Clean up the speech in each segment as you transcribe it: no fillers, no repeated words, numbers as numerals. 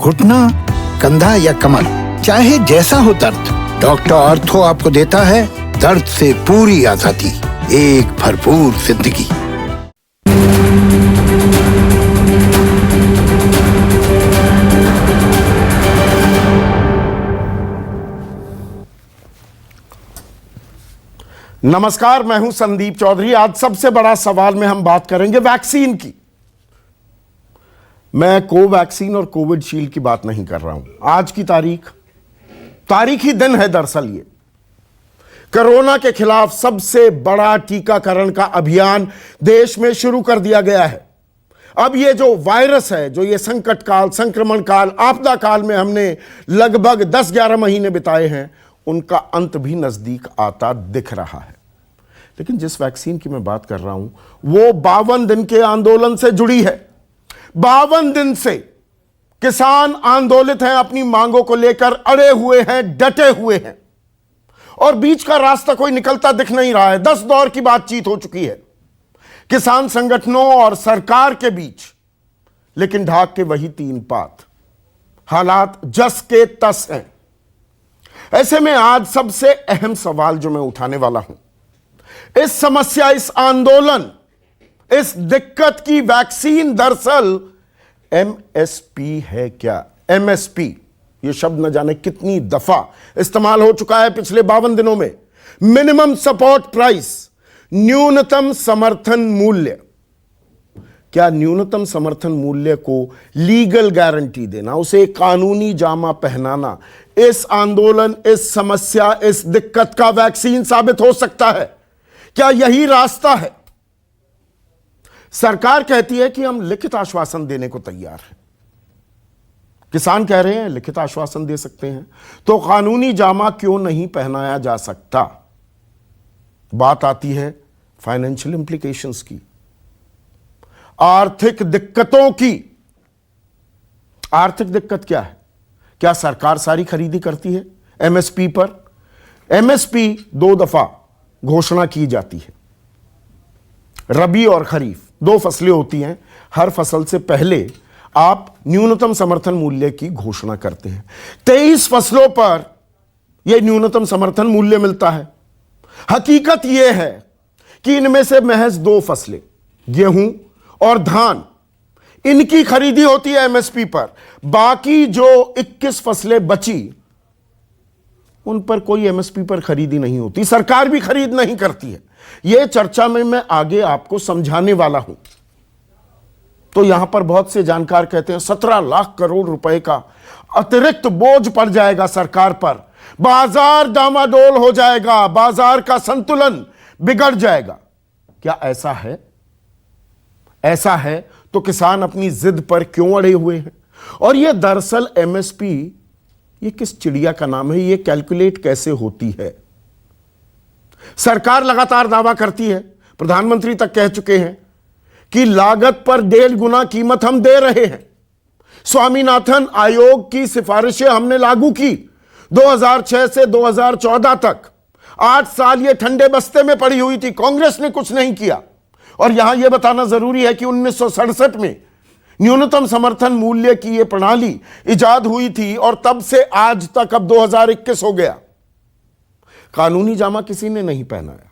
घुटना, कंधा या कमर, चाहे जैसा हो दर्द, डॉक्टर ऑर्थो आपको देता है दर्द से पूरी आजादी, एक भरपूर जिंदगी। नमस्कार, मैं हूं संदीप चौधरी। आज सबसे बड़ा सवाल में हम बात करेंगे वैक्सीन की। मैं कोवैक्सीन और कोविडशील्ड की बात नहीं कर रहा हूं। आज की तारीख ही दिन है। दरअसल ये कोरोना के खिलाफ सबसे बड़ा टीकाकरण का अभियान देश में शुरू कर दिया गया है। अब ये जो वायरस है, जो ये संकट काल, संक्रमण काल, आपदा काल में हमने लगभग 10-11 महीने बिताए हैं, उनका अंत भी नजदीक आता दिख रहा है। लेकिन जिस वैक्सीन की मैं बात कर रहा हूं वो 52 दिन के आंदोलन से जुड़ी है। 52 दिन से किसान आंदोलित हैं, अपनी मांगों को लेकर अड़े हुए हैं, डटे हुए हैं, और बीच का रास्ता कोई निकलता दिख नहीं रहा है। 10 दौर की बातचीत हो चुकी है किसान संगठनों और सरकार के बीच, लेकिन ढाक के वही 3 पात। हालात जस के तस हैं। ऐसे में आज सबसे अहम सवाल जो मैं उठाने वाला हूं, इस समस्या, इस आंदोलन, इस दिक्कत की वैक्सीन दरअसल एमएसपी है क्या? एमएसपी ये शब्द न जाने कितनी दफा इस्तेमाल हो चुका है पिछले 52 दिनों में। मिनिमम सपोर्ट प्राइस, न्यूनतम समर्थन मूल्य। क्या न्यूनतम समर्थन मूल्य को लीगल गारंटी देना, उसे कानूनी जामा पहनाना, इस आंदोलन, इस समस्या, इस दिक्कत का वैक्सीन साबित हो सकता है? क्या यही रास्ता है? सरकार कहती है कि हम लिखित आश्वासन देने को तैयार हैं। किसान कह रहे हैं लिखित आश्वासन दे सकते हैं, तो कानूनी जामा क्यों नहीं पहनाया जा सकता? बात आती है फाइनेंशियल इंप्लीकेशंस की, आर्थिक दिक्कतों की। आर्थिक दिक्कत क्या है? क्या सरकार सारी खरीदी करती है एमएसपी पर? एमएसपी 2 दफा घोषणा की जाती है। रबी और खरीफ 2 फसलें होती हैं। हर फसल से पहले आप न्यूनतम समर्थन मूल्य की घोषणा करते हैं। 23 फसलों पर यह न्यूनतम समर्थन मूल्य मिलता है। हकीकत यह है कि इनमें से महज 2 फसलें, गेहूं और धान, इनकी खरीदी होती है एमएसपी पर। बाकी जो 21 फसलें बची, उन पर कोई एमएसपी पर खरीदी नहीं होती, सरकार भी खरीद नहीं करती है। यह चर्चा में मैं आगे आपको समझाने वाला हूं। तो यहां पर बहुत से जानकार कहते हैं 17 लाख करोड़ रुपए का अतिरिक्त बोझ पड़ जाएगा सरकार पर, बाजार डामाडोल हो जाएगा, बाजार का संतुलन बिगड़ जाएगा। क्या ऐसा है? ऐसा है तो किसान अपनी जिद पर क्यों अड़े हुए हैं? और यह दरअसल एमएसपी, ये किस चिड़िया का नाम है? ये कैलकुलेट कैसे होती है? सरकार लगातार दावा करती है, प्रधानमंत्री तक कह चुके हैं कि लागत पर 1.5 गुना कीमत हम दे रहे हैं। स्वामीनाथन आयोग की सिफारिशें हमने लागू की 2006 से 2014 तक। 8 साल ये ठंडे बस्ते में पड़ी हुई थी, कांग्रेस ने कुछ नहीं किया। और यहां यह बताना जरूरी है कि 1967 में न्यूनतम समर्थन मूल्य की यह प्रणाली इजाद हुई थी, और तब से आज तक, अब 2021 हो गया, कानूनी जामा किसी ने नहीं पहनाया।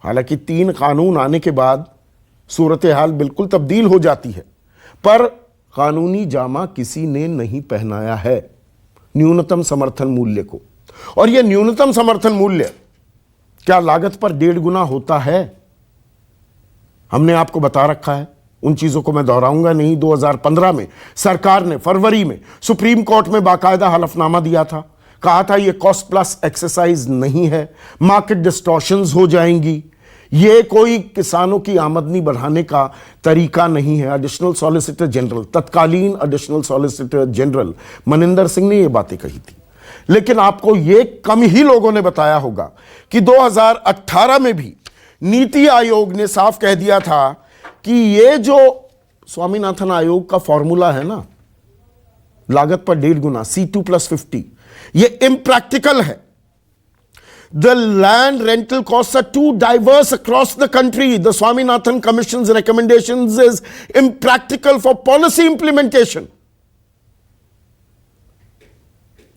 हालांकि 3 कानून आने के बाद सूरत हाल बिल्कुल तब्दील हो जाती है, पर कानूनी जामा किसी ने नहीं पहनाया है न्यूनतम समर्थन मूल्य को। और यह न्यूनतम समर्थन मूल्य क्या लागत पर 1.5 गुना होता है? हमने आपको बता रखा है, उन चीजों को मैं दोहराऊंगा नहीं। 2015 में सरकार ने फरवरी में सुप्रीम कोर्ट में बाकायदा हलफनामा दिया था, कहा था यह कॉस्ट प्लस एक्सरसाइज नहीं है, मार्केट डिस्टॉर्शंस हो जाएंगी, यह कोई किसानों की आमदनी बढ़ाने का तरीका नहीं है। एडिशनल सॉलिसिटर जनरल, तत्कालीन additional solicitor general Maninder Singh ने यह बातें कही थी। लेकिन आपको यह कम ही लोगों ने बताया होगा कि 2018 में भी नीति आयोग ने साफ कह दिया था कि ये जो स्वामीनाथन आयोग का फॉर्मूला है ना, लागत पर 1.5 गुना, C2+50, ये इम्प्रैक्टिकल है। The land rental costs are too diverse across the country. The Swaminathan Commission's recommendations is impractical for policy implementation.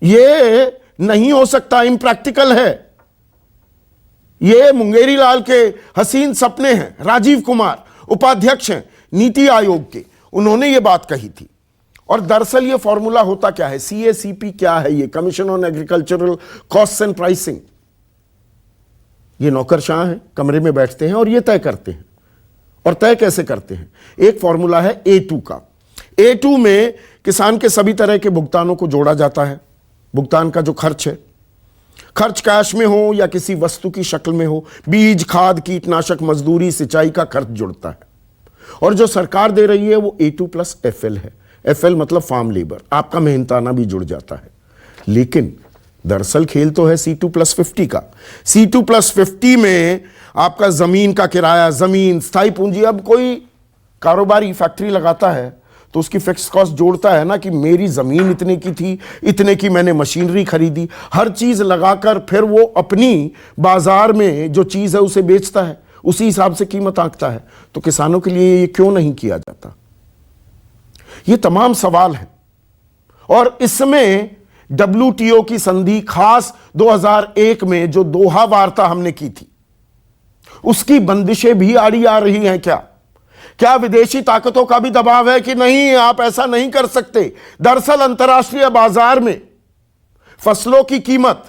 ये नहीं हो सकता, इम्प्रैक्टिकल है। ये मुंगेरी लाल के हसीन सपने हैं। राजीव कुमार उपाध्यक्ष हैं नीति आयोग के, उन्होंने ये बात कही थी। और दरअसल ये फॉर्मूला होता क्या है, CACP क्या है, ये commission on agricultural cost and pricing. ये नौकरशाह हैं, कमरे में बैठते हैं और ये तय करते हैं। और तय कैसे करते हैं? एक फॉर्मूला है A2 का। A2 में किसान के सभी तरह के भुगतानों को जोड़ा जाता है। भुगतान का जो खर्च है, खर्च कैश में हो या किसी वस्तु की शक्ल में हो, बीज, खाद, कीटनाशक, मजदूरी, सिंचाई का खर्च जुड़ता है। और जो सरकार दे रही है वो A2+FL है। FL मतलब फार्म लेबर, आपका मेहनताना भी जुड़ जाता है। लेकिन दरअसल खेल तो है C2+50 का। C2+50 में आपका जमीन का किराया, जमीन, स्थायी पूंजी। अब कोई कारोबारी फैक्ट्री लगाता है तो उसकी फिक्स कॉस्ट जोड़ता है ना, कि मेरी जमीन इतने की थी, इतने की मैंने मशीनरी खरीदी, हर चीज लगाकर फिर वो अपनी बाजार में जो चीज है उसे बेचता है, उसी हिसाब से कीमत आंकता है। तो किसानों के लिए ये क्यों नहीं किया जाता? ये तमाम सवाल हैं। और इसमें WTO की संधि, खास 2001 में जो दोहा वार्ता हमने की थी, उसकी बंदिशें भी आड़ी आ रही हैं। क्या विदेशी ताकतों का भी दबाव है कि नहीं, आप ऐसा नहीं कर सकते? दरअसल अंतर्राष्ट्रीय बाजार में फसलों की कीमत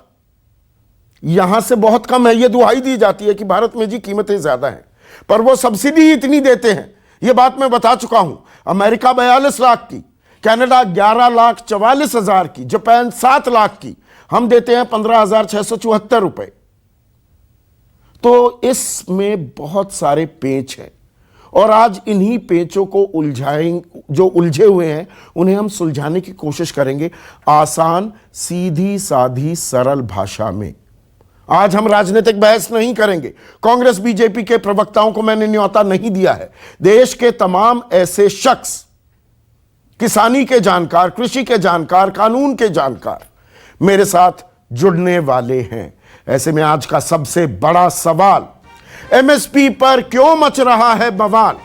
यहां से बहुत कम है। यह दुहाई दी जाती है कि भारत में जी कीमतें ज्यादा हैं, पर वो सब्सिडी इतनी देते हैं। यह बात मैं बता चुका हूं। अमेरिका 42 लाख की, कनाडा 11,44,000 की, जापान 7 लाख की, हम देते हैं 15,674 रुपए। तो इसमें बहुत सारे पेच हैं और आज इन्हीं पेचों को उलझाएंगे, जो उलझे हुए हैं उन्हें हम सुलझाने की कोशिश करेंगे आसान, सीधी साधी, सरल भाषा में। आज हम राजनीतिक बहस नहीं करेंगे। कांग्रेस बीजेपी के प्रवक्ताओं को मैंने न्योता नहीं दिया है। देश के तमाम ऐसे शख्स, किसानी के जानकार, कृषि के जानकार, कानून के जानकार मेरे साथ जुड़ने वाले हैं। ऐसे में आज का सबसे बड़ा सवाल, MSP पर क्यों मच रहा है बवाल,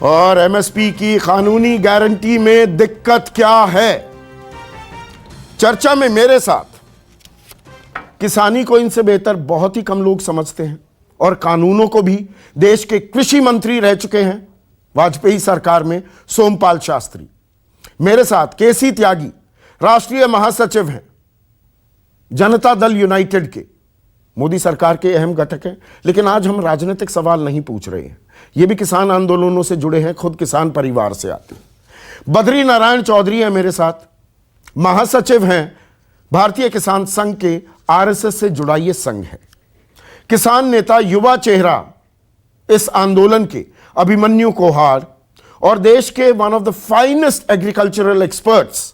और MSP की कानूनी गारंटी में दिक्कत क्या है। चर्चा में मेरे साथ किसानी को इनसे बेहतर बहुत ही कम लोग समझते हैं और कानूनों को भी। देश के कृषि मंत्री रह चुके हैं वाजपेयी सरकार में सोमपाल शास्त्री। मेरे साथ KC त्यागी, राष्ट्रीय महासचिव हैं जनता दल यूनाइटेड के, मोदी सरकार के अहम घटक हैं। लेकिन आज हम राजनीतिक सवाल नहीं पूछ रहे हैं, ये भी किसान आंदोलनों से जुड़े हैं, खुद किसान परिवार से आते हैं। बद्री नारायण चौधरी हैं मेरे साथ, महासचिव हैं भारतीय किसान संघ के, RSS से जुड़ा ये संघ है। किसान नेता, युवा चेहरा इस आंदोलन के अभिमन्यु कोहार, और देश के one of the finest agricultural experts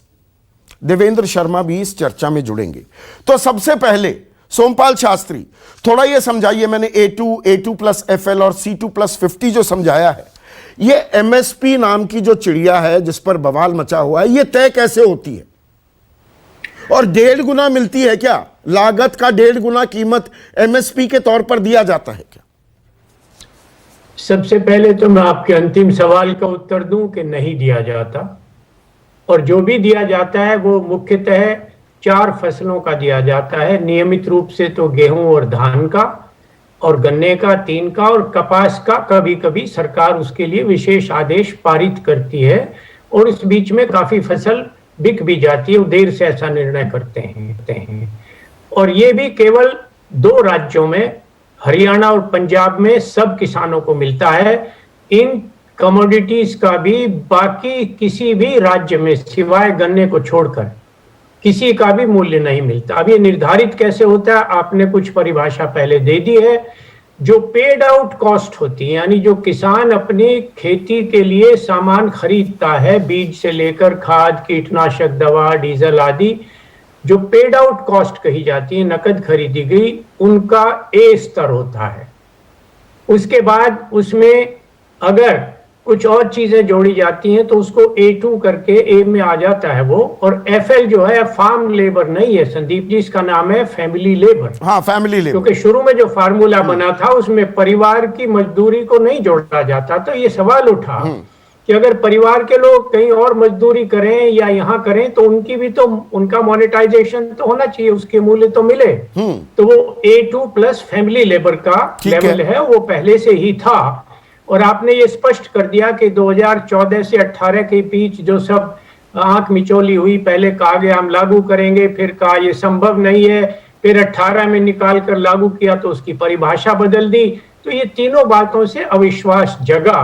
Devendra Sharma भी इस चर्चा में जुड़ेंगे। तो सबसे पहले सोमपाल शास्त्री, थोड़ा ये समझाइए, मैंने A2+FL और C2+50 जो समझाया है, ये MSP नाम की जो चिड़िया है जिस पर बवाल मचा हुआ है, ये तय कैसे होती है? और 1.5 गुना मिलती है क्या? लागत का 1.5 गुना कीमत MSP के तौर पर दिया जाता है क्या? सबसे पहले तो मैं आपके अंतिम सवाल का उत्तर दूं कि नहीं दिया जाता, और जो भी दिया जाता है वो मुख्यतः 4 फसलों का दिया जाता है। नियमित रूप से तो गेहूं और धान का, और गन्ने का 3 का, और कपास का कभी कभी सरकार उसके लिए विशेष आदेश पारित करती है, और इस बीच में काफी फसल बिक भी जाती है, देर से ऐसा निर्णय करते हैं। और ये भी केवल 2 राज्यों में, हरियाणा और पंजाब में सब किसानों को मिलता है। इन कमोडिटीज का भी बाकी किसी भी राज्य में सिवाय गन्ने को छोड़कर किसी का भी मूल्य नहीं मिलता। अब ये निर्धारित कैसे होता है, आपने कुछ परिभाषा पहले दे दी है। जो पेड आउट कॉस्ट होती है, यानी जो किसान अपनी खेती के लिए सामान खरीदता है, बीज से लेकर खाद, कीटनाशक, दवा, डीजल आदि, जो पेड आउट कॉस्ट कही जाती है, नकद खरीदी गई, उनका A स्तर होता है। उसके बाद उसमें अगर कुछ और चीजें जोड़ी जाती हैं तो उसको A2 करके A में आ जाता है वो। और FL जो है फार्म लेबर नहीं है संदीप जी, इसका नाम है फैमिली लेबर। हाँ, फैमिली लेबर। क्योंकि शुरू में जो फार्मूला बना था उसमें परिवार की मजदूरी को नहीं जोड़ा जाता, तो ये सवाल उठा कि अगर परिवार के लोग कहीं और मजदूरी करें या यहाँ करें तो उनकी भी तो, उनका मोनेटाइजेशन तो होना चाहिए, उसके मूल्य तो मिले। तो वो A2 प्लस फैमिली लेबर का लेवल है, वो पहले से ही था। और आपने ये स्पष्ट कर दिया कि 2014 से 18 के बीच जो सब आंख मिचौली हुई, पहले कहा गया हम लागू करेंगे, फिर कहा ये संभव नहीं है, फिर 18 में निकाल कर लागू किया तो उसकी परिभाषा बदल दी। तो ये तीनों बातों से अविश्वास जगा।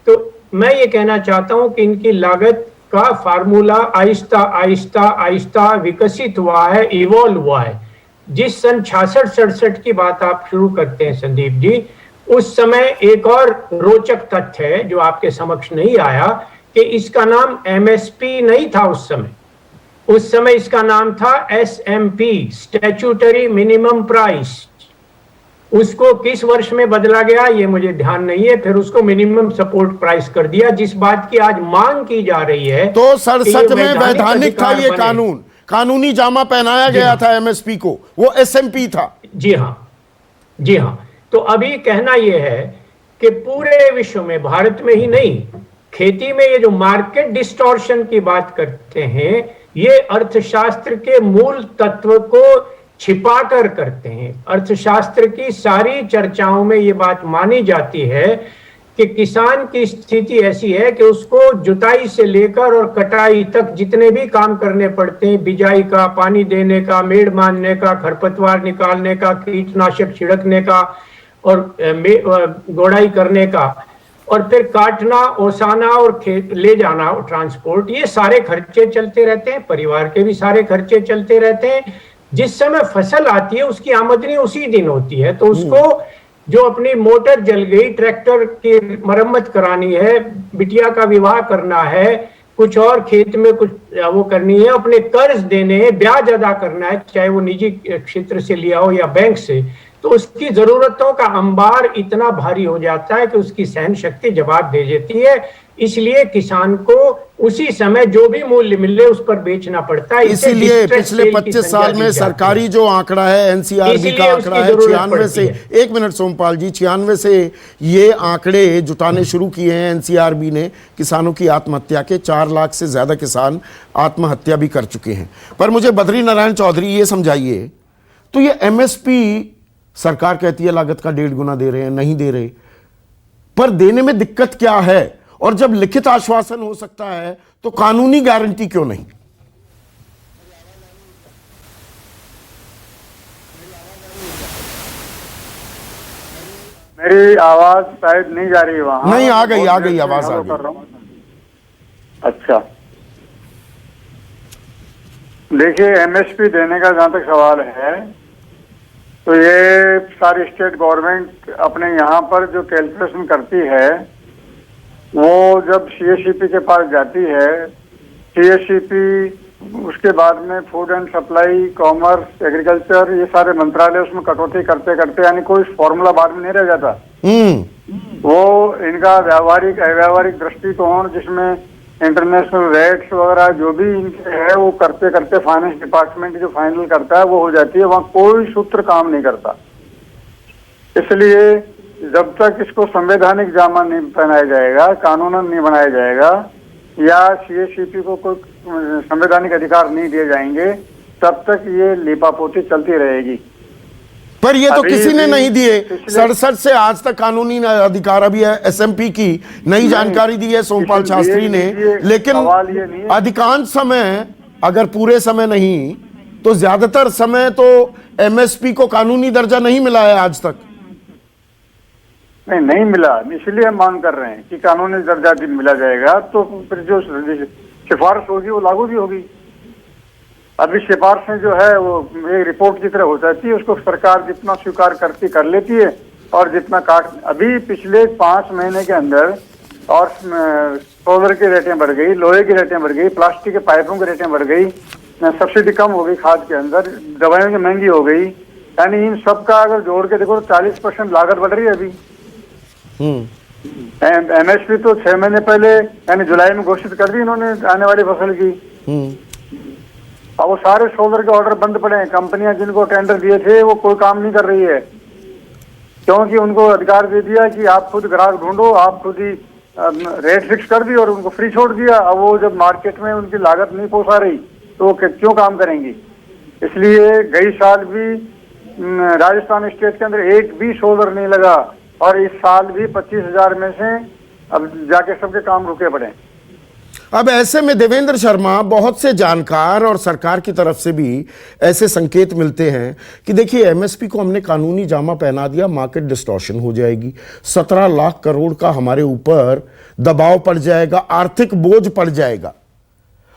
तो मैं ये कहना चाहता हूं कि इनकी लागत का फार्मूला आहिस्ता आहिस्ता आहिस्ता विकसित हुआ है, इवॉल्व हुआ है। जिस सन 66-67 की बात आप शुरू करते हैं संदीप जी, उस समय एक और रोचक तथ्य है जो आपके समक्ष नहीं आया कि इसका नाम MSP नहीं था उस समय इसका नाम था SMP, स्टैट्यूटरी मिनिमम प्राइस। उसको किस वर्ष में बदला गया ये मुझे ध्यान नहीं है, फिर उसको मिनिमम सपोर्ट प्राइस कर दिया। जिस बात की आज मांग की जा रही है तो 67 में वैधानिक था ये कानून, कानूनी जामा पहनाया गया था MSP को, वो SMP था। जी हाँ। तो अभी कहना यह है कि पूरे विश्व में, भारत में ही नहीं, खेती में ये जो मार्केट डिस्टॉर्शन की बात करते हैं, ये अर्थशास्त्र के मूल तत्व को छिपाकर करते हैं। अर्थशास्त्र की सारी चर्चाओं में ये बात मानी जाती है कि किसान की स्थिति ऐसी है कि उसको जुताई से लेकर और कटाई तक जितने भी काम करने पड़ते हैं, बिजाई का, पानी देने का, मेड़ बांधने का, खरपतवार निकालने का, कीटनाशक छिड़कने का और गोड़ाई करने का, और फिर काटना, ओसाना और ले जाना, ट्रांसपोर्ट, ये सारे खर्चे चलते रहते हैं। परिवार के भी सारे खर्चे चलते रहते हैं। जिस समय फसल आती है उसकी आमदनी उसी दिन होती है। तो उसको जो अपनी मोटर जल गई, ट्रैक्टर की मरम्मत करानी है, बिटिया का विवाह करना है, कुछ और खेत में कुछ वो करनी है, अपने कर्ज देने हैं, ब्याज अदा करना है, चाहे वो निजी क्षेत्र से लिया हो या बैंक से, तो उसकी जरूरतों का अंबार इतना भारी हो जाता है कि उसकी सहन शक्ति जवाब दे देती है। इसलिए किसान को उसी समय जो भी मूल्य मिले उस पर बेचना पड़ता है। इसीलिए पिछले 25 साल में सरकारी जो आंकड़ा है, NCRB का आंकड़ा है, 96 से, एक मिनट सोमपाल जी, 96 से ये आंकड़े जुटाने शुरू किए हैं NCRB ने किसानों की आत्महत्या के। 4 लाख से ज्यादा किसान आत्महत्या भी कर चुके हैं। पर मुझे बद्री नारायण चौधरी ये समझाइए, तो ये MSP सरकार कहती है लागत का 1.5 गुना दे रहे हैं, नहीं दे रहे, पर देने में दिक्कत क्या है? और जब लिखित आश्वासन हो सकता है तो कानूनी गारंटी क्यों नहीं? मेरी आवाज शायद नहीं जा रही वहां। नहीं, आ गई आवाज आ गई। अच्छा, देखिए, MSP देने का जहां तक सवाल है तो ये सारी स्टेट गवर्नमेंट अपने यहाँ पर जो कैलकुलेशन करती है, वो जब CSCP के पास जाती है, CSCP उसके बाद में food and supply, commerce, agriculture, ये सारे मंत्रालय उसमें कटौती करते करते, यानी कोई फॉर्मूला बाद में नहीं रह जाता। वो इनका व्यावहारिक अव्यावहारिक दृष्टिकोण, जिसमें इंटरनेशनल रेट्स वगैरह जो भी इनके है, वो करते करते फाइनेंस डिपार्टमेंट जो फाइनल करता है वो हो जाती है। वहाँ कोई सूत्र काम नहीं करता। इसलिए जब तक इसको संवैधानिक जामा नहीं पहनाया जाएगा, कानूनन नहीं बनाया जाएगा, या CSCP को कोई संवैधानिक अधिकार नहीं दिए जाएंगे, तब तक ये लीपापोती चलती रहेगी। पर ये तो किसी ने नहीं दिए। 67 से आज तक कानूनी अधिकार अभी है। SMP की नई जानकारी दी है सोमपाल शास्त्री ने, लेकिन अधिकांश समय, अगर पूरे समय नहीं तो ज्यादातर समय तो MSP को कानूनी दर्जा नहीं मिला है आज तक। नहीं मिला, इसलिए हम मांग कर रहे हैं कि कानूनी दर्जा मिला जाएगा तो फिर जो सिफारिश होगी वो लागू भी होगी। अभी सिफारिशें जो है वो एक रिपोर्ट की तरह हो जाती है, उसको सरकार जितना स्वीकार करती कर लेती है, और जितना काट, अभी पिछले 5 महीने के अंदर और सोलर की रेटें बढ़ गई, लोहे की रेटें बढ़ गई, प्लास्टिक के पाइपों की रेटें बढ़ गई, सब्सिडी कम हो गई खाद के अंदर, दवाइयों की महंगी हो गई, यानी इन सब का अगर जोड़ के देखो तो 40% लागत बढ़ रही है अभी। MSP तो 6 महीने पहले यानी जुलाई में घोषित कर दी इन्होंने आने वाली फसल की। अब वो सारे सोलर के ऑर्डर बंद पड़े हैं। कंपनियां जिनको टेंडर दिए थे वो कोई काम नहीं कर रही है, क्योंकि उनको अधिकार दे दिया कि आप खुद ग्राहक ढूंढो, आप खुद ही रेट फिक्स कर दी और उनको फ्री छोड़ दिया। अब वो जब मार्केट में उनकी लागत नहीं पोसा रही तो वो क्यों काम करेंगी? इसलिए गई साल भी राजस्थान स्टेट के अंदर एक भी सोलर नहीं लगा और इस साल भी 25,000 में से अब जाके सबके काम रुके पड़े। अब ऐसे में देवेंद्र शर्मा, बहुत से जानकार और सरकार की तरफ से भी ऐसे संकेत मिलते हैं कि देखिए एमएसपी को हमने कानूनी जामा पहना दिया, मार्केट डिस्टॉर्शन हो जाएगी, 17 लाख करोड़ का हमारे ऊपर दबाव पड़ जाएगा, आर्थिक बोझ पड़ जाएगा।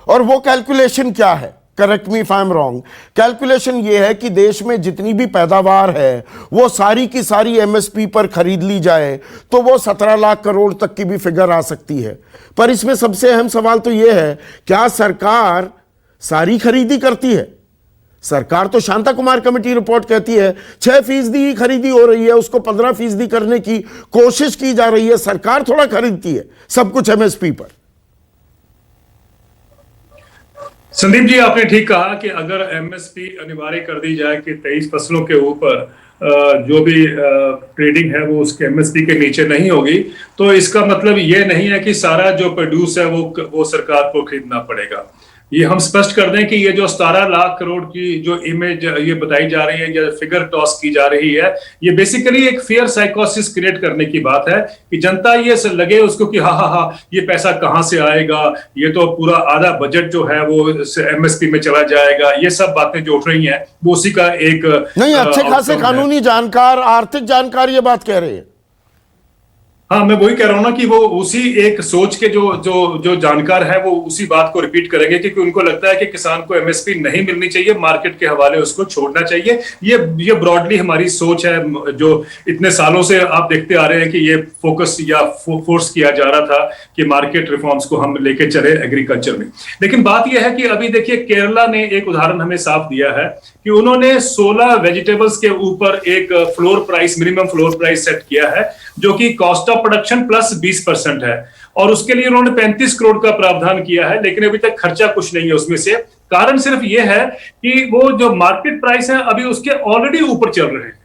और वो कैलकुलेशन क्या है? Correct me if I am wrong. Calculation ये है कि देश में जितनी भी पैदावार है वो सारी की सारी एमएसपी पर खरीद ली जाए तो वो 17 लाख करोड़ तक की भी फिगर आ सकती है। पर इसमें सबसे अहम सवाल तो ये है, क्या सरकार सारी खरीदी करती है? सरकार तो शांता कुमार कमेटी रिपोर्ट कहती है 6% ही खरीदी हो रही है, उसको 15% करने की कोशिश की जा रही है। सरकार थोड़ा खरीदती है सब कुछ एमएसपी पर। संदीप जी, आपने ठीक कहा कि अगर एमएसपी अनिवार्य कर दी जाए कि 23 फसलों के ऊपर जो भी ट्रेडिंग है वो उसके एमएसपी के नीचे नहीं होगी, तो इसका मतलब ये नहीं है कि सारा जो प्रोड्यूस है वो सरकार को खरीदना पड़ेगा। ये हम स्पष्ट कर दें कि ये जो 17 लाख करोड़ की जो इमेज ये बताई जा रही है या फिगर टॉस की जा रही है, ये बेसिकली एक फेयर साइकोसिस क्रिएट करने की बात है कि जनता ये लगे उसको कि हाँ ये पैसा कहां से आएगा, ये तो पूरा आधा बजट जो है वो एमएसपी में चला जाएगा। ये सब बातें जो उठ रही हैं वो उसी का एक नहीं, अच्छे खासे कानूनी जानकार, आर्थिक जानकार ये बात कह रहे हैं। हाँ, मैं वही कह रहा हूं ना कि वो उसी एक सोच के जो जानकार है वो उसी बात को रिपीट करेंगे क्योंकि उनको लगता है कि किसान को एमएसपी नहीं मिलनी चाहिए, मार्केट के हवाले उसको छोड़ना चाहिए। ये ब्रॉडली हमारी सोच है जो इतने सालों से आप देखते आ रहे हैं कि ये फोकस या फोर्स किया जा रहा था कि मार्केट रिफॉर्म्स को हम लेके चले एग्रीकल्चर में। लेकिन बात यह है कि अभी देखिए केरला ने एक उदाहरण हमें साफ दिया है कि उन्होंने 16 वेजिटेबल्स के ऊपर एक floor price, minimum floor price set किया है जो कि कॉस्ट ऑफ प्रोडक्शन प्लस 20% है और उसके लिए उन्होंने 35 करोड़ का प्रावधान किया है, लेकिन अभी तक खर्चा कुछ नहीं है उसमें से। कारण सिर्फ यह है कि वो जो मार्केट प्राइस है अभी उसके ऑलरेडी ऊपर चल रहे हैं,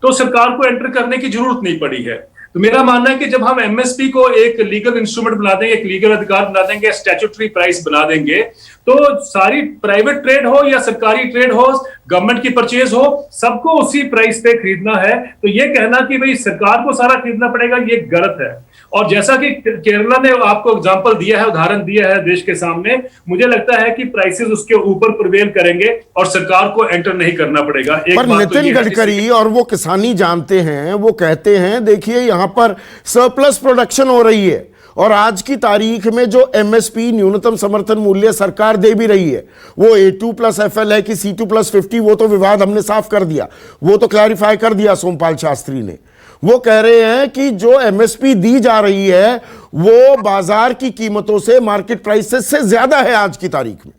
तो सरकार को एंटर करने की जरूरत नहीं पड़ी है। तो मेरा मानना है कि जब हम एमएसपी को एक लीगल इंस्ट्रूमेंट बना देंगे, एक लीगल अधिकार बना देंगे, स्टैट्यूटरी प्राइस बना देंगे, तो सारी प्राइवेट ट्रेड हो या सरकारी ट्रेड हो, गवर्नमेंट की परचेज हो, सबको उसी प्राइस पे खरीदना है। तो ये कहना कि भाई सरकार को सारा खरीदना पड़ेगा, ये गलत है। और जैसा कि केरला ने आपको एग्जांपल दिया है, उदाहरण दिया है देश के सामने, मुझे लगता है कि प्राइसेस उसके ऊपर प्रिवेल करेंगे और सरकार को एंटर नहीं करना पड़ेगा। पर नितिन गडकरी और वो किसानी जानते हैं, वो कहते हैं देखिए यहां पर सरप्लस प्रोडक्शन हो रही है और आज की तारीख में जो एमएसपी न्यूनतम समर्थन मूल्य सरकार दे भी रही है वो A2+FL है कि C2+50, वो तो विवाद हमने साफ कर दिया, वो तो क्लैरिफाई कर दिया सोमपाल शास्त्री ने। वो कह रहे हैं कि जो एमएसपी दी जा रही है वो बाजार की कीमतों से, मार्केट प्राइसेस से ज्यादा है आज की तारीख में।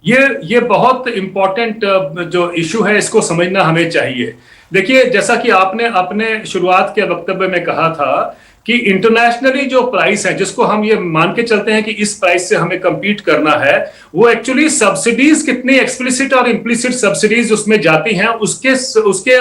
ये बहुत इंपॉर्टेंट जो इशू है, इसको समझना हमें चाहिए। देखिए, जैसा कि आपने अपने शुरुआत के वक्तव्य में कहा था कि इंटरनेशनली जो प्राइस है, जिसको हम ये मान के चलते हैं कि इस प्राइस से हमें compete करना है, वो एक्चुअली सब्सिडीज कितनी एक्सप्लिसिट और इम्प्लिसिट सब्सिडीज उसमें जाती हैं, उसके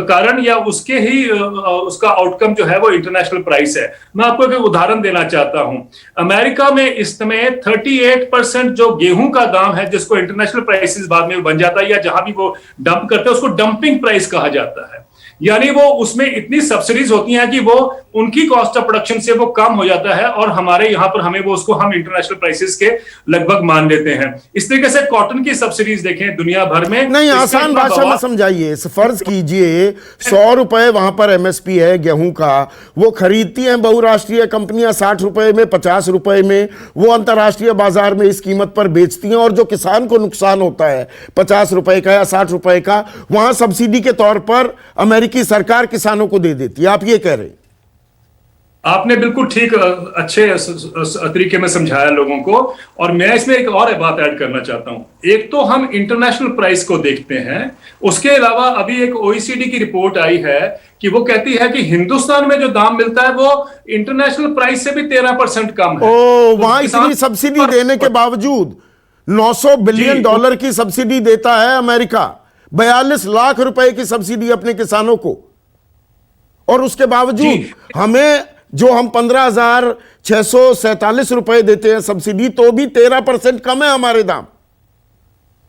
कारण या उसके ही उसका आउटकम जो है वो इंटरनेशनल प्राइस है। मैं आपको एक उदाहरण देना चाहता हूं। अमेरिका में इस समय 38% जो गेहूं का दाम है, जिसको इंटरनेशनल प्राइसेस बाद में बन जाता है या जहां भी वो डंप करते हैं उसको डंपिंग प्राइस कहा जाता है। यानी वो उसमें इतनी सब्सिडीज होती हैं कि वो उनकी कॉस्ट ऑफ प्रोडक्शन से वो कम हो जाता है और हमारे यहां पर हमें वो उसको हम इंटरनेशनल प्राइसेस के लगभग मान लेते हैं। इस तरीके से कॉटन की सब्सिडीज देखें दुनिया भर में। नहीं, आसान भाषा में समझाइए। फर्ज कीजिए 100 रुपए वहां पर एमएसपी है गेहूं का, वो खरीदती हैं बहुराष्ट्रीय कंपनियां 60 रुपए में, 50 रुपए में, वो अंतरराष्ट्रीय बाजार में इस कीमत पर बेचती हैं और जो किसान को नुकसान होता है 50 रुपए का या 60 रुपए का, वहां सब्सिडी के तौर पर अमेरिकी सरकार किसानों को दे देती है। आप ये कह रहे हैं? आपने बिल्कुल ठीक, अच्छे तरीके में समझाया लोगों को। और मैं इसमें एक और बात ऐड करना चाहता हूं। एक तो हम इंटरनेशनल प्राइस को देखते हैं, उसके अलावा अभी एक OECD की रिपोर्ट आई है कि वो कहती है कि हिंदुस्तान में जो दाम मिलता है वो इंटरनेशनल प्राइस से भी 13% कम है। वहां इतनी सब्सिडी देने के बावजूद $900 बिलियन की सब्सिडी देता है अमेरिका, 42 लाख रुपए की सब्सिडी अपने किसानों को, और उसके बावजूद हमें जो हम 15,647 रुपए देते हैं सब्सिडी, तो भी 13% कम है हमारे दाम।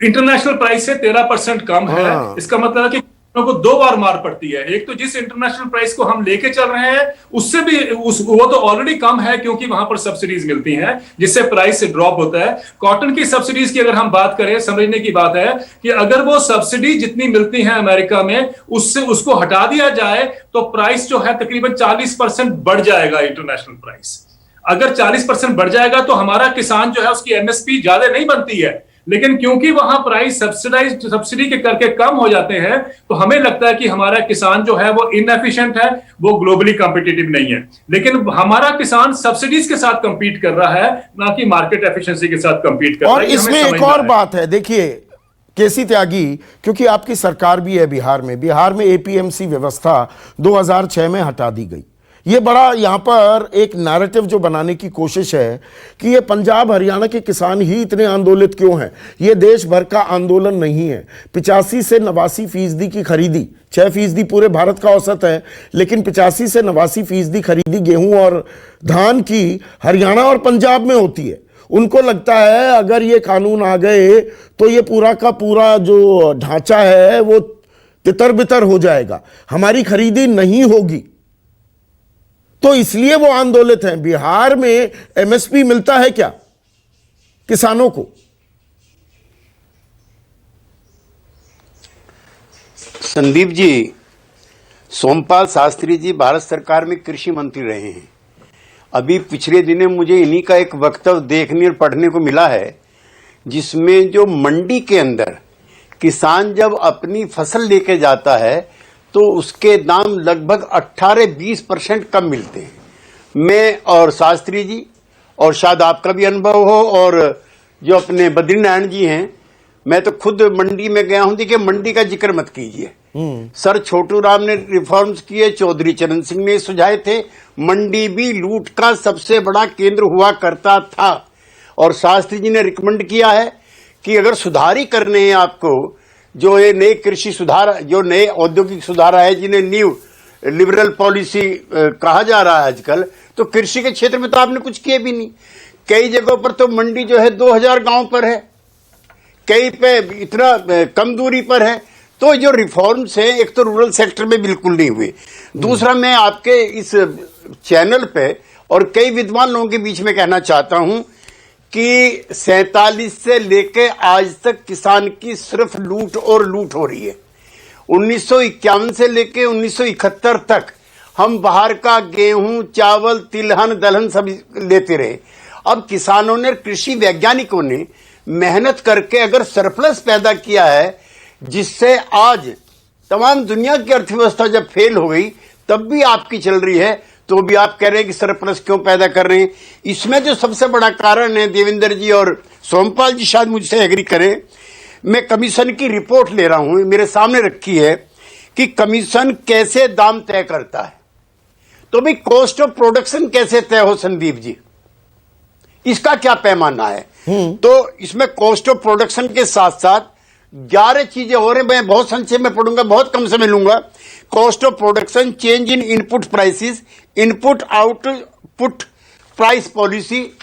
इंटरनेशनल प्राइस से 13% कम है। इसका मतलब है कि को दो बार मार पड़ती है। एक तो जिस इंटरनेशनल प्राइस को हम लेके चल रहे हैं उससे भी वो तो ऑलरेडी कम है, क्योंकि वहां पर सब्सिडीज मिलती हैं जिससे प्राइस ड्रॉप होता है। कॉटन की सब्सिडीज की अगर हम बात करें, समझने की बात है कि अगर वो सब्सिडी जितनी मिलती है अमेरिका में उससे उसको हटा दिया जाए तो प्राइस जो है तकरीबन 40% बढ़ जाएगा इंटरनेशनल प्राइस। अगर 40% बढ़ जाएगा तो हमारा किसान जो है उसकी एमएसपी ज्यादा नहीं बनती है, लेकिन क्योंकि वहां प्राइस सब्सिडी के करके कम हो जाते हैं तो हमें लगता है कि हमारा किसान जो है वो इनएफिशिएंट है, वो ग्लोबली कॉम्पिटिटिव नहीं है। लेकिन हमारा किसान सब्सिडीज के साथ कंपीट कर रहा है, ना कि मार्केट एफिशिएंसी के साथ कंपीट कर रहा है। और इसमें एक और बात है, देखिए केसी त्यागी, क्योंकि आपकी सरकार भी है बिहार में एपीएमसी व्यवस्था 2006 में हटा दी गई। ये बड़ा यहां पर एक नैरेटिव जो बनाने की कोशिश है कि ये पंजाब हरियाणा के किसान ही इतने आंदोलित क्यों हैं। ये देश भर का आंदोलन नहीं है। 85 से 89% की खरीदी, 6% पूरे भारत का औसत है, लेकिन 85 से 89% खरीदी गेहूं और धान की हरियाणा और पंजाब में होती है। उनको लगता है अगर ये कानून आ गए तो ये पूरा का पूरा जो ढांचा है वो तितर बितर हो जाएगा, हमारी खरीदी नहीं होगी, तो इसलिए वो आंदोलित हैं। बिहार में एमएसपी मिलता है क्या किसानों को? संदीप जी, सोमपाल शास्त्री जी भारत सरकार में कृषि मंत्री रहे हैं। अभी पिछले दिनों मुझे इन्हीं का एक वक्तव्य देखने और पढ़ने को मिला है, जिसमें जो मंडी के अंदर किसान जब अपनी फसल लेके जाता है तो उसके दाम लगभग 18-20% कम मिलते हैं। मैं और शास्त्री जी, और शायद आपका भी अनुभव हो, और जो अपने बद्रीनारायण जी हैं, मैं तो खुद मंडी में गया हूं। देखिए, मंडी का जिक्र मत कीजिए। सर छोटू राम ने रिफॉर्म्स किए, चौधरी चरण सिंह ने सुझाए थे। मंडी भी लूट का सबसे बड़ा केंद्र हुआ करता था, और शास्त्री जी ने रिकमेंड किया है कि अगर सुधार ही करने हैं आपको, जो ये नए कृषि सुधार, जो नए औद्योगिक सुधार है, जिन्हें न्यू लिबरल पॉलिसी कहा जा रहा है आजकल, तो कृषि के क्षेत्र में तो आपने कुछ किए भी नहीं। कई जगहों पर तो मंडी जो है 2000 गांव पर है, कई पे इतना कम दूरी पर है। तो जो रिफॉर्म्स हैं, एक तो रूरल सेक्टर में बिल्कुल नहीं हुए। दूसरा, मैं आपके इस चैनल पे और कई विद्वान लोगों के बीच में कहना चाहता हूं कि 47 से लेके आज तक किसान की सिर्फ लूट और लूट हो रही है। 1951 से लेके 1971 तक हम बाहर का गेहूं, चावल, तिलहन, दलहन सब लेते रहे। अब किसानों ने, कृषि वैज्ञानिकों ने मेहनत करके अगर सरप्लस पैदा किया है, जिससे आज तमाम दुनिया की अर्थव्यवस्था जब फेल हो गई तब भी आपकी चल रही है, तो भी आप कह रहे हैं कि सरप्लस क्यों पैदा कर रहे हैं। इसमें जो सबसे बड़ा कारण है, देवेंद्र जी और सोमपाल जी शायद मुझसे एग्री करें, मैं कमीशन की रिपोर्ट ले रहा हूं, मेरे सामने रखी है कि कमीशन कैसे दाम तय करता है। तो भी कॉस्ट ऑफ प्रोडक्शन कैसे तय हो संदीप जी, इसका क्या पैमाना है? तो इसमें कॉस्ट ऑफ प्रोडक्शन के साथ साथ 11 चीजें हो रही, मैं बहुत संक्षेप में पढ़ूंगा, बहुत कम समय लूंगा। Cost of production, change in input prices, input output price policy,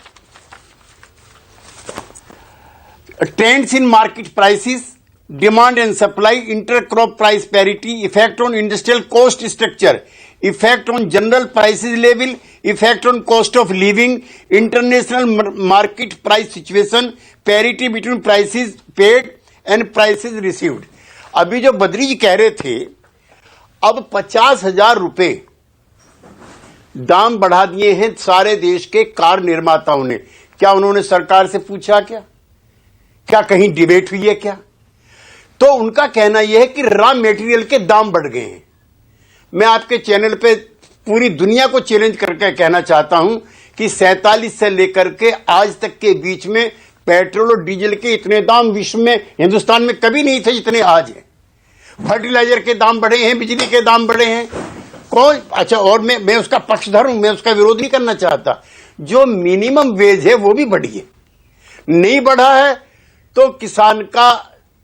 trends in market prices, demand and supply, intercrop price parity, effect on industrial cost structure, effect on general prices level, effect on cost of living, international market price situation, parity between prices paid and prices received. अभी जो बद्री जी कह रहे थे, अब 50,000 रुपए दाम बढ़ा दिए हैं सारे देश के कार निर्माताओं ने। क्या उन्होंने सरकार से पूछा? क्या कहीं डिबेट हुई है क्या? तो उनका कहना यह है कि रॉ मेटेरियल के दाम बढ़ गए हैं। मैं आपके चैनल पे पूरी दुनिया को चैलेंज करके कहना चाहता हूं कि 47 से लेकर के आज तक के बीच में पेट्रोल और डीजल के इतने दाम विश्व में, हिंदुस्तान में कभी नहीं थे जितने आज हैं। फर्टिलाइजर के दाम बढ़े हैं, बिजली के दाम बढ़े हैं। कौन? अच्छा, और मैं उसका पक्षधर हूं, मैं उसका विरोध नहीं करना चाहता। जो मिनिमम वेज है वो भी बढ़ी है। नहीं बढ़ा है तो किसान का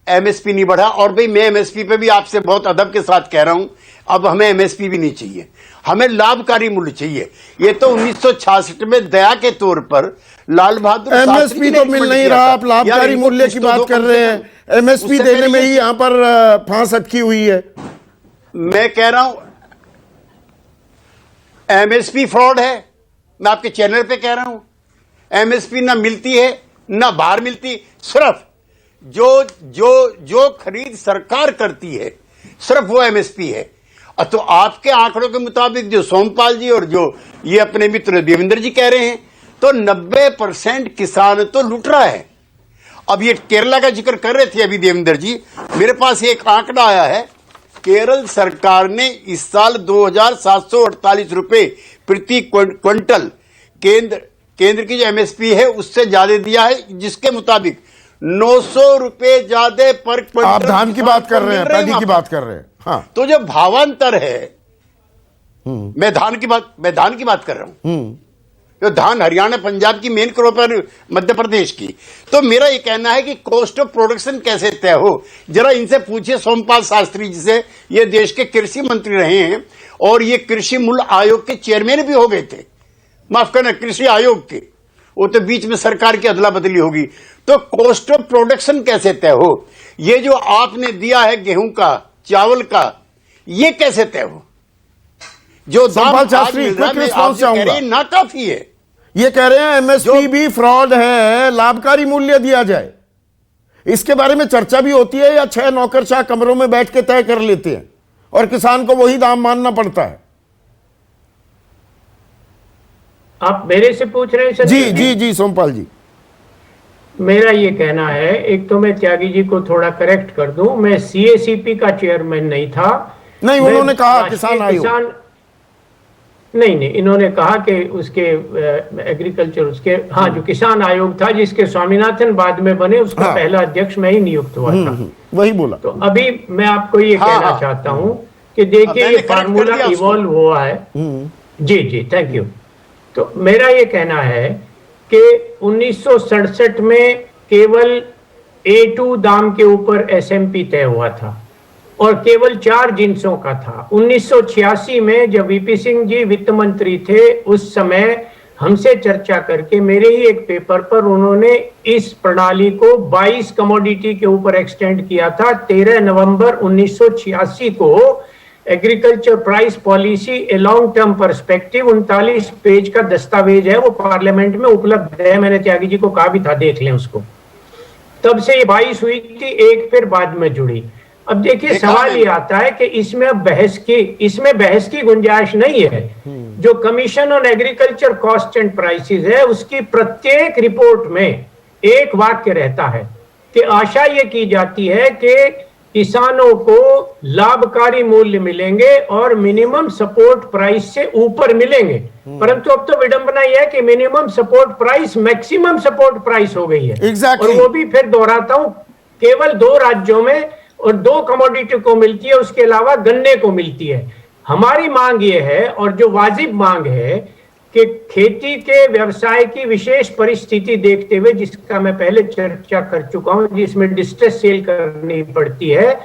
एमएसपी नहीं बढ़ा। और भाई मैं एमएसपी पे भी आपसे बहुत अदब के साथ कह रहा हूं, अब हमें एमएसपी भी नहीं चाहिए, हमें लाभकारी मूल्य चाहिए। ये तो 1966 में दया के तौर पर लाल बहादुर एमएसपी तो मिल नहीं रहा, आप लाभकारी मूल्य की बात कर रहे हैं। एमएसपी देने में ही यहां पर फांस अटकी हुई है। मैं कह रहा हूं एमएसपी फ्रॉड है, मैं आपके चैनल पे कह रहा हूं। एमएसपी ना मिलती है ना बाहर मिलती, सिर्फ जो जो जो खरीद सरकार करती है सिर्फ वो एमएसपी है। तो आपके आंकड़ों के मुताबिक जो सोमपाल जी और जो ये अपने मित्र देवेंद्र जी कह रहे हैं, तो 90% किसान तो लूट रहा है। अब ये केरला का जिक्र कर रहे थे अभी देवेंद्र जी, मेरे पास एक आंकड़ा आया है, केरल सरकार ने इस साल 2748 रुपए प्रति क्विंटल केंद्र की जो एमएसपी है उससे ज्यादा दिया है, जिसके मुताबिक 900 रुपए ज्यादा पर क्विंटल। आप धान की बात कर रहे हैं, पैडी की बात कर रहे हैं। हाँ, तो जो भावांतर है, मैं धान की बात कर रहा हूं। जो धान हरियाणा पंजाब की मेन क्रॉप है, मध्य प्रदेश की। तो मेरा ये कहना है कि कॉस्ट ऑफ प्रोडक्शन कैसे तय हो, जरा इनसे पूछिए सोमपाल शास्त्री जी से। ये देश के कृषि मंत्री रहे हैं और ये कृषि मूल्य आयोग के चेयरमैन भी हो गए थे, माफ करना कृषि आयोग के। वो तो बीच में सरकार की अदला बदली होगी। तो कॉस्ट ऑफ प्रोडक्शन कैसे तय हो, ये जो आपने दिया है गेहूं का, चावल का, ये कैसे तय हो? जो सोमपाल शास्त्री क्विक रिस्पॉन्स चाहूंगा। ना काफी है। ये कह रहे हैं एमएसपी भी फ्रॉड है, लाभकारी मूल्य दिया जाए। इसके बारे में चर्चा भी होती है या 6 नौकरशाह कमरों में बैठ के तय कर लेते हैं और किसान को वही दाम मानना पड़ता है? आप मेरे से पूछ रहे हैं? जी जी जी सोमपाल जी, मेरा ये कहना है, एक तो मैं त्यागी जी को थोड़ा करेक्ट कर दूं, मैं सीएसीपी का चेयरमैन नहीं था। नहीं, उन्होंने कहा किसान आयोग। नहीं, इन्होंने कहा कि उसके एग्रीकल्चर उसके, हाँ, जो किसान आयोग था जिसके स्वामीनाथन बाद में बने, उसका हाँ, पहला अध्यक्ष मैं ही नियुक्त हुआ था। वही बोला। तो अभी मैं आपको ये कहना चाहता हूं कि देखिए ये फार्मूला इवॉल्व हुआ है। जी जी, थैंक यू। तो मेरा ये कहना है कि 1967 में केवल A2 दाम के ऊपर एसएमपी तय हुआ था और केवल 4 जिन्सों का था। 1986 में जब वीपी सिंह जी वित्त मंत्री थे, उस समय हमसे चर्चा करके मेरे ही एक पेपर पर उन्होंने इस प्रणाली को 22 कमोडिटी के ऊपर एक्सटेंड किया था। 13 नवंबर 1986 को agriculture price policy a long term perspective 39 page का दस्तावेज है, वो पार्लियामेंट में उपलब्ध है। मैंने त्यागी जी को कहा भी था देख लें उसको। तब से ये 22 हुई थी, एक फिर बाद में जुड़ी। अब देखिए सवाल ये आता है कि इसमें बहस की गुंजाइश नहीं है। जो commission on agriculture cost and prices है, उसकी प्रत्येक रिपोर्ट में एक वाक्य रहता है कि आशा ये की जाती है कि किसानों को लाभकारी मूल्य मिलेंगे और मिनिमम सपोर्ट प्राइस से ऊपर मिलेंगे। परंतु अब तो विडंबना यह है कि minimum support price maximum support price हो गई है। Exactly. और वो भी फिर दोहराता हूं, केवल 2 राज्यों में और 2 कमोडिटी को मिलती है, उसके अलावा गन्ने को मिलती है। हमारी मांग ये है, और जो वाजिब मांग है, कि खेती के व्यवसाय की विशेष परिस्थिति देखते हुए, जिसका मैं पहले चर्चा कर चुका हूं, जिसमें डिस्ट्रेस सेल करनी पड़ती है,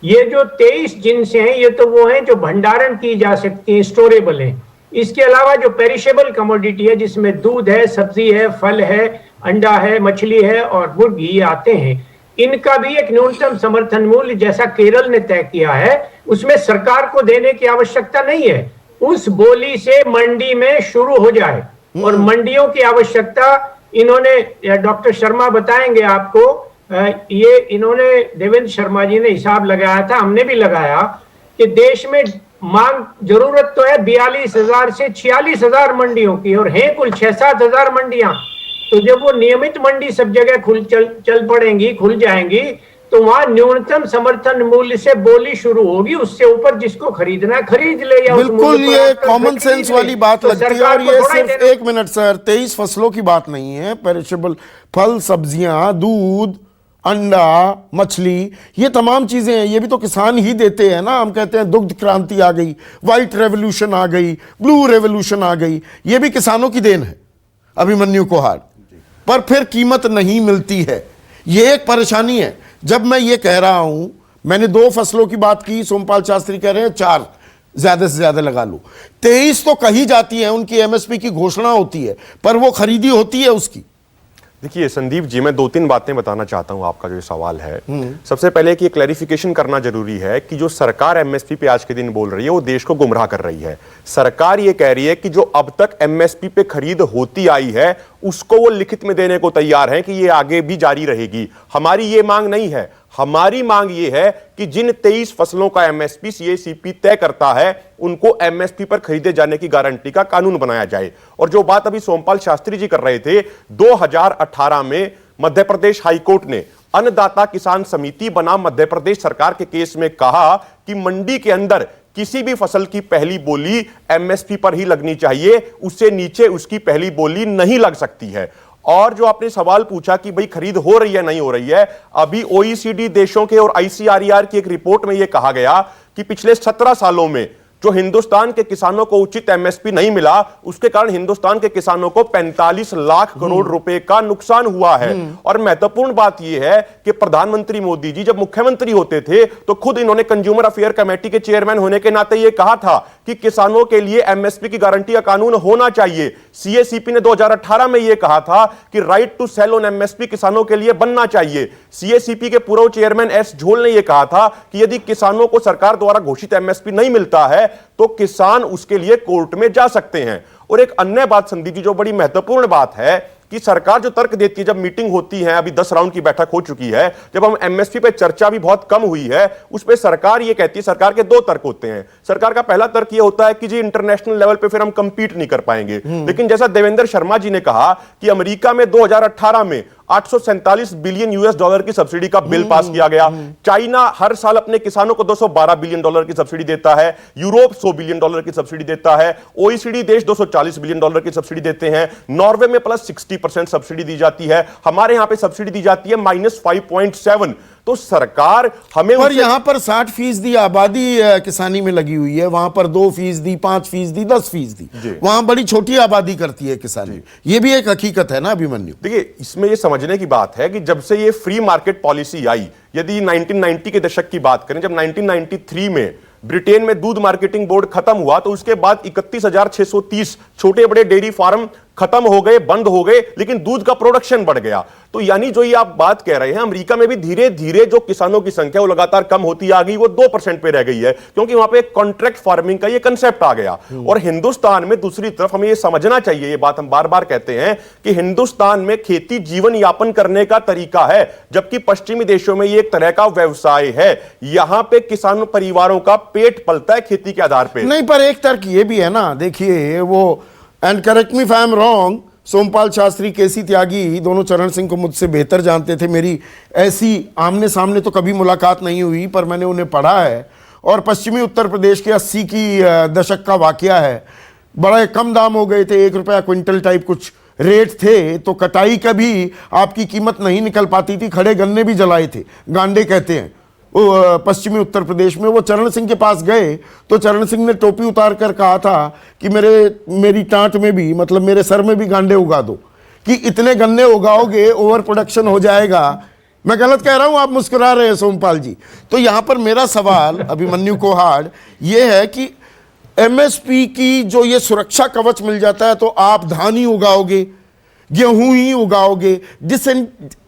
ये जो 23 जिन्स हैं, ये तो वो हैं जो भंडारण की जा सकती हैं, स्टोरेबल हैं। इसके अलावा जो पेरिशेबल कमोडिटी है, जिसमें दूध है, सब्जी है, फल है, अंडा है, मछली है और मुर्गी, ये आते हैं। इनका भी एक न्यूनतम समर्थन मूल्य जैसा केरल ने तय किया है, उसमें सरकार को देने की आवश्यकता नहीं है। उस बोली से मंडी में शुरू हो जाए। और मंडियों की आवश्यकता इन्होंने, डॉक्टर शर्मा बताएंगे आपको, ये इन्होंने, देवेंद्र शर्मा जी ने हिसाब लगाया था, हमने भी लगाया कि देश में मांग जरूरत तो है 42,000 से 46,000 मंडियों की, और है कुल 6-7 हजार मंडियां। तो जब वो नियमित मंडी सब जगह चल पड़ेंगी, खुल जाएंगी, तो वहां न्यूनतम समर्थन मूल्य से बोली शुरू होगी, उससे ऊपर जिसको खरीदना है खरीद ले। या बिल्कुल, ये कॉमन सेंस वाली बात लगती है। और ये सिर्फ 1 मिनट सर, 23 फसलों की बात नहीं है। पेरिशेबल फल, सब्जियां, दूध, अंडा, मछली, ये तमाम चीजें हैं, ये भी तो किसान ही देते हैं ना। हम कहते हैं दुग्ध क्रांति आ गई, व्हाइट रेवोल्यूशन आ गई, ब्लू रेवोल्यूशन आ गई, ये भी किसानों की देन है, अभिमन्यु कोहार। पर फिर कीमत नहीं मिलती है, ये एक परेशानी है। जब मैं ये कह रहा हूं, मैंने 2 फसलों की बात की, सोमपाल शास्त्री कह रहे हैं 4 ज्यादा से ज्यादा लगा लो। 23 तो कही जाती है, उनकी एमएसपी की घोषणा होती है, पर वो खरीदी होती है उसकी। देखिए संदीप जी, मैं 2-3 बातें बताना चाहता हूं आपका जो सवाल है। सबसे पहले कि क्लैरिफिकेशन करना जरूरी है कि जो सरकार एमएसपी पे आज के दिन बोल रही है वो देश को गुमराह कर रही है। सरकार ये कह रही है कि जो अब तक एमएसपी पे खरीद होती आई है उसको वो लिखित में देने को तैयार है कि ये आगे भी जारी रहेगी। हमारी ये मांग नहीं है। हमारी मांग ये है कि जिन 23 फसलों का एमएसपी सीएसीपी तय करता है उनको एमएसपी पर खरीदे जाने की गारंटी का कानून बनाया जाए। और जो बात अभी सोमपाल शास्त्री जी कर रहे थे, 2018 में मध्य प्रदेश हाईकोर्ट ने अन्नदाता किसान समिति बना मध्य प्रदेश सरकार के केस में कहा कि मंडी के अंदर किसी भी फसल की पहली बोली एमएसपी पर ही लगनी चाहिए, उससे नीचे उसकी पहली बोली नहीं लग सकती है। और जो आपने सवाल पूछा कि भाई खरीद हो रही है नहीं हो रही है, अभी ओईसीडी देशों के और आईसीआरईआर की एक रिपोर्ट में यह कहा गया कि पिछले 17 सालों में जो हिंदुस्तान के किसानों को उचित एमएसपी नहीं मिला, उसके कारण हिंदुस्तान के किसानों को 45 लाख करोड़ रुपए का नुकसान हुआ है। और महत्वपूर्ण बात यह है कि प्रधानमंत्री मोदी जी जब मुख्यमंत्री होते थे तो खुद इन्होंने कंज्यूमर अफेयर कमेटी के चेयरमैन होने के नाते यह कहा था कि किसानों के लिए एमएसपी की गारंटी का कानून होना चाहिए। सीएसीपी ने 2018 में यह कहा था कि right to sell on MSP किसानों के लिए बनना चाहिए। सीएसीपी के पूर्व चेयरमैन एस झोल ने यह कहा था कि यदि किसानों को सरकार द्वारा घोषित एमएसपी नहीं मिलता है तो किसान उसके लिए कोर्ट में जा सकते हैं। और एक अन्य बात संदीप जी जो बड़ी महत्वपूर्ण बात है कि सरकार जो तर्क देती है, जब मीटिंग होती है, अभी 10 राउंड की बैठक हो चुकी है, जब हम एमएसपी पे चर्चा भी बहुत कम हुई है, उस पे सरकार ये कहती है, सरकार के 2 तर्क होते हैं। सरकार का पहला तर्क ये होता है कि जी इंटरनेशनल लेवल पे फिर हम कंपीट नहीं कर पाएंगे। लेकिन जैसा देवेंद्र शर्मा जी ने कहा कि अमेरिका में 2018 में 847 बिलियन यूएस डॉलर की सब्सिडी का बिल पास किया गया। चाइना हर साल अपने किसानों को 212 बिलियन डॉलर की सब्सिडी देता है। यूरोप 100 बिलियन डॉलर की सब्सिडी देता है। ओईसीडी देश 240 बिलियन डॉलर की सब्सिडी देते हैं। नॉर्वे में प्लस 60% सब्सिडी दी जाती है। हमारे यहां पे सब्सिडी दी जाती है -5.7। तो सरकार हमें पर यहां पर 60% आबादी किसानी में लगी हुई है, वहां पर 2%, 5%, 10%, वहां बड़ी छोटी आबादी करती है किसानी। ये भी एक हकीकत है ना अभिमन्यु। देखिए इसमें यह समझने की बात है कि जब से ये फ्री मार्केट पॉलिसी आई, यदि 1990 के दशक की बात करें, जब 1993 में ब्रिटेन में दूध मार्केटिंग बोर्ड खत्म हुआ तो उसके बाद 31,630 छोटे बड़े डेयरी फार्म खत्म हो गए, बंद हो गए, लेकिन दूध का प्रोडक्शन बढ़ गया। तो यानी जो ये आप बात कह रहे हैं, अमेरिका में भी धीरे धीरे जो किसानों की संख्या वो लगातार कम होती आ गई, वो 2% पे रह गई है, क्योंकि वहां पे कॉन्ट्रैक्ट फार्मिंग का ये कंसेप्ट आ गया। और हिंदुस्तान में दूसरी तरफ हमें ये समझना चाहिए, ये बात हम बार बार कहते हैं कि हिंदुस्तान में खेती जीवन यापन करने का तरीका है, जबकि पश्चिमी देशों में ये एक तरह का व्यवसाय है। यहां पे किसान परिवारों का पेट पलता है खेती के आधार पर। नहीं, पर एक तर्क ये भी है ना, देखिए वो, and correct me if I am wrong, Sompal Shastri, K C Tyagi दोनों चरण सिंह को मुझसे बेहतर जानते थे। मेरी ऐसी आमने सामने तो कभी मुलाकात नहीं हुई, पर मैंने उन्हें पढ़ा है। और पश्चिमी उत्तर प्रदेश के 80 की दशक का वाकया है। बड़े कम दाम हो गए थे, 1 रुपया क्विंटल टाइप कुछ रेट थे, तो कटाई का भी आपकी कीमत नहीं निकल पाती थी। खड़े गन्ने भी जलाए थे, गांडे कहते हैं पश्चिमी उत्तर प्रदेश में। वो चरण सिंह के पास गए तो चरण सिंह ने टोपी उतार कर कहा था कि मेरी टांट में भी, मतलब मेरे सर में भी गांडे उगा दो, कि इतने गन्ने उगाओगे ओवर प्रोडक्शन हो जाएगा। मैं गलत कह रहा हूं? आप मुस्कुरा रहे हैं सोमपाल जी। तो यहां पर मेरा सवाल अभिमन्यु कोहाड़ ये है कि एमएसपी की जो ये सुरक्षा कवच मिल जाता है तो आप धान ही उगाओगे, गेहूं ही उगाओगे,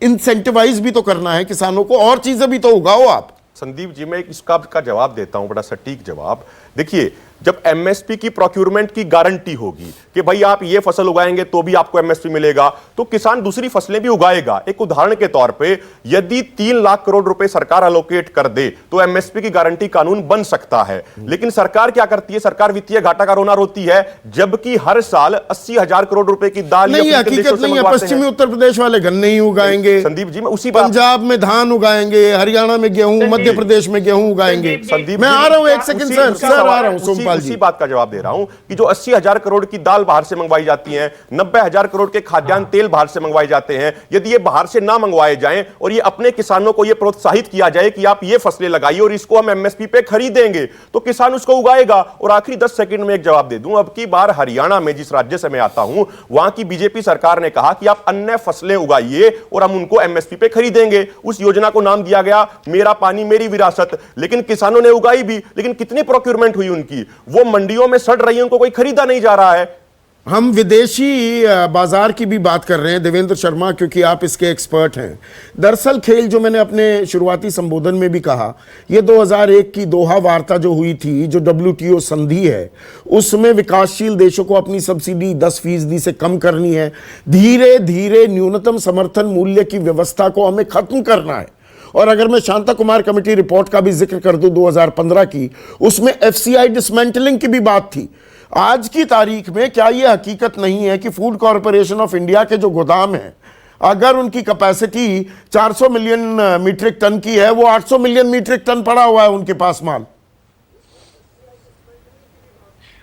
इंसेंटिवाइज भी तो करना है किसानों को, और चीजें भी तो उगाओ आप। संदीप जी, मैं इसका जवाब देता हूं, बड़ा सटीक जवाब। देखिए, जब एमएसपी की प्रोक्यूरमेंट की गारंटी होगी कि भाई आप ये फसल उगाएंगे तो भी आपको एमएसपी मिलेगा, तो किसान दूसरी फसलें भी उगाएगा। एक उदाहरण के तौर पे यदि 3 लाख करोड़ रुपए सरकार अलोकेट कर दे तो एमएसपी की गारंटी कानून बन सकता है। लेकिन सरकार क्या करती है? सरकार वित्तीय घाटा का रोना रोती है, जबकि हर साल 80,000 करोड़ रुपए की दाल नहीं, हकीकत नहीं है। पश्चिमी उत्तर प्रदेश वाले गन्ने ही उगाएंगे संदीप जी, मैं उसी पंजाब में धान उगाएंगे, हरियाणा में गेहूं, मध्य प्रदेश में गेहूं उगाएंगे। संदीप मैं आ रहा हूं, एक सेकंड सर, आ रहा हूं सोमपाल जी, उसी बात का जवाब दे रहा हूं कि जो 80,000 करोड़ की दाल बाहर से मंगवाई जाती है, 90,000 करोड़ के खाद्यान्न तेल बाहर से मंगवाए जाते हैं, यदि ये बाहर से ना मंगवाए जाएं और ये अपने किसानों को ये प्रोत्साहित किया जाए कि आप ये फसलें लगाइए और इसको हम एमएसपी पे खरीदेंगे, तो किसान उसको उगाएगा। और आखिरी 10 सेकंड में एक जवाब दे दूं, अब की बार हरियाणा में जिस राज्य से मैं आता हूं, वहां की बीजेपी सरकार ने कहा कि आप अन्य फसलें उगाइए और हम उनको एमएसपी पे खरीदेंगे। उस योजना को नाम दिया गया मेरा पानी मेरी विरासत। लेकिन किसानों ने उगाई भी, लेकिन कितनी प्रोक्योरमेंट हुई उनकी? वो मंडियों में सड़ रही है, उनको कोई खरीदा नहीं जा रहा है। हम विदेशी बाजार की भी बात कर रहे हैं देवेंद्र शर्मा, क्योंकि आप इसके एक्सपर्ट हैं। दरअसल खेल जो मैंने अपने शुरुआती संबोधन में भी कहा, ये 2001 की दोहा वार्ता जो हुई थी, जो WTO संधि है, उसमें विकासशील देशों को अपनी सब्सिडी 10% से कम करनी है। धीरे धीरे न्यूनतम समर्थन मूल्य की व्यवस्था को हमें खत्म करना है। और अगर मैं शांता कुमार कमेटी रिपोर्ट का भी जिक्र कर दूं 2015 की, उसमें FCI डिसमेंटलिंग की भी बात थी। आज की तारीख में क्या यह हकीकत नहीं है कि फूड कॉरपोरेशन ऑफ इंडिया के जो गोदाम हैं, अगर उनकी कैपेसिटी 400 मिलियन मीट्रिक टन की है, वो 800 मिलियन मीट्रिक टन पड़ा हुआ है उनके पास माल?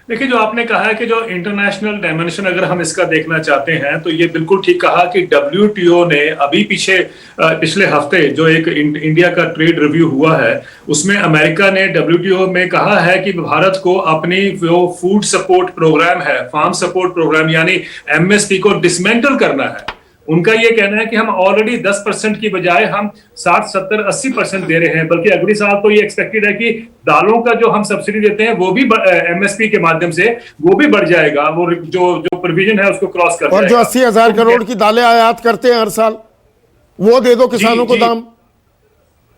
देखिए, जो आपने कहा है कि जो इंटरनेशनल डायमेंशन अगर हम इसका देखना चाहते हैं, तो ये बिल्कुल ठीक कहा कि WTO ने अभी पिछले हफ्ते जो एक इंडिया का ट्रेड रिव्यू हुआ है, उसमें अमेरिका ने WTO में कहा है कि भारत को अपनी जो फूड सपोर्ट प्रोग्राम है, फार्म सपोर्ट प्रोग्राम यानी MSP को डिसमेंटल करना है। उनका ये कहना है कि हम ऑलरेडी 10% की बजाय हम 60, 70, 80% दे रहे हैं, बल्कि अगले साल तो ये एक्सपेक्टेड है कि दालों का जो हम सब्सिडी देते हैं वो भी MSP के माध्यम से वो भी बढ़ जाएगा, वो जो प्रोविजन है उसको क्रॉस कर और जो 80,000 करोड़ की दालें आयात करते हैं हर साल, वो दे दो किसानों को दाम।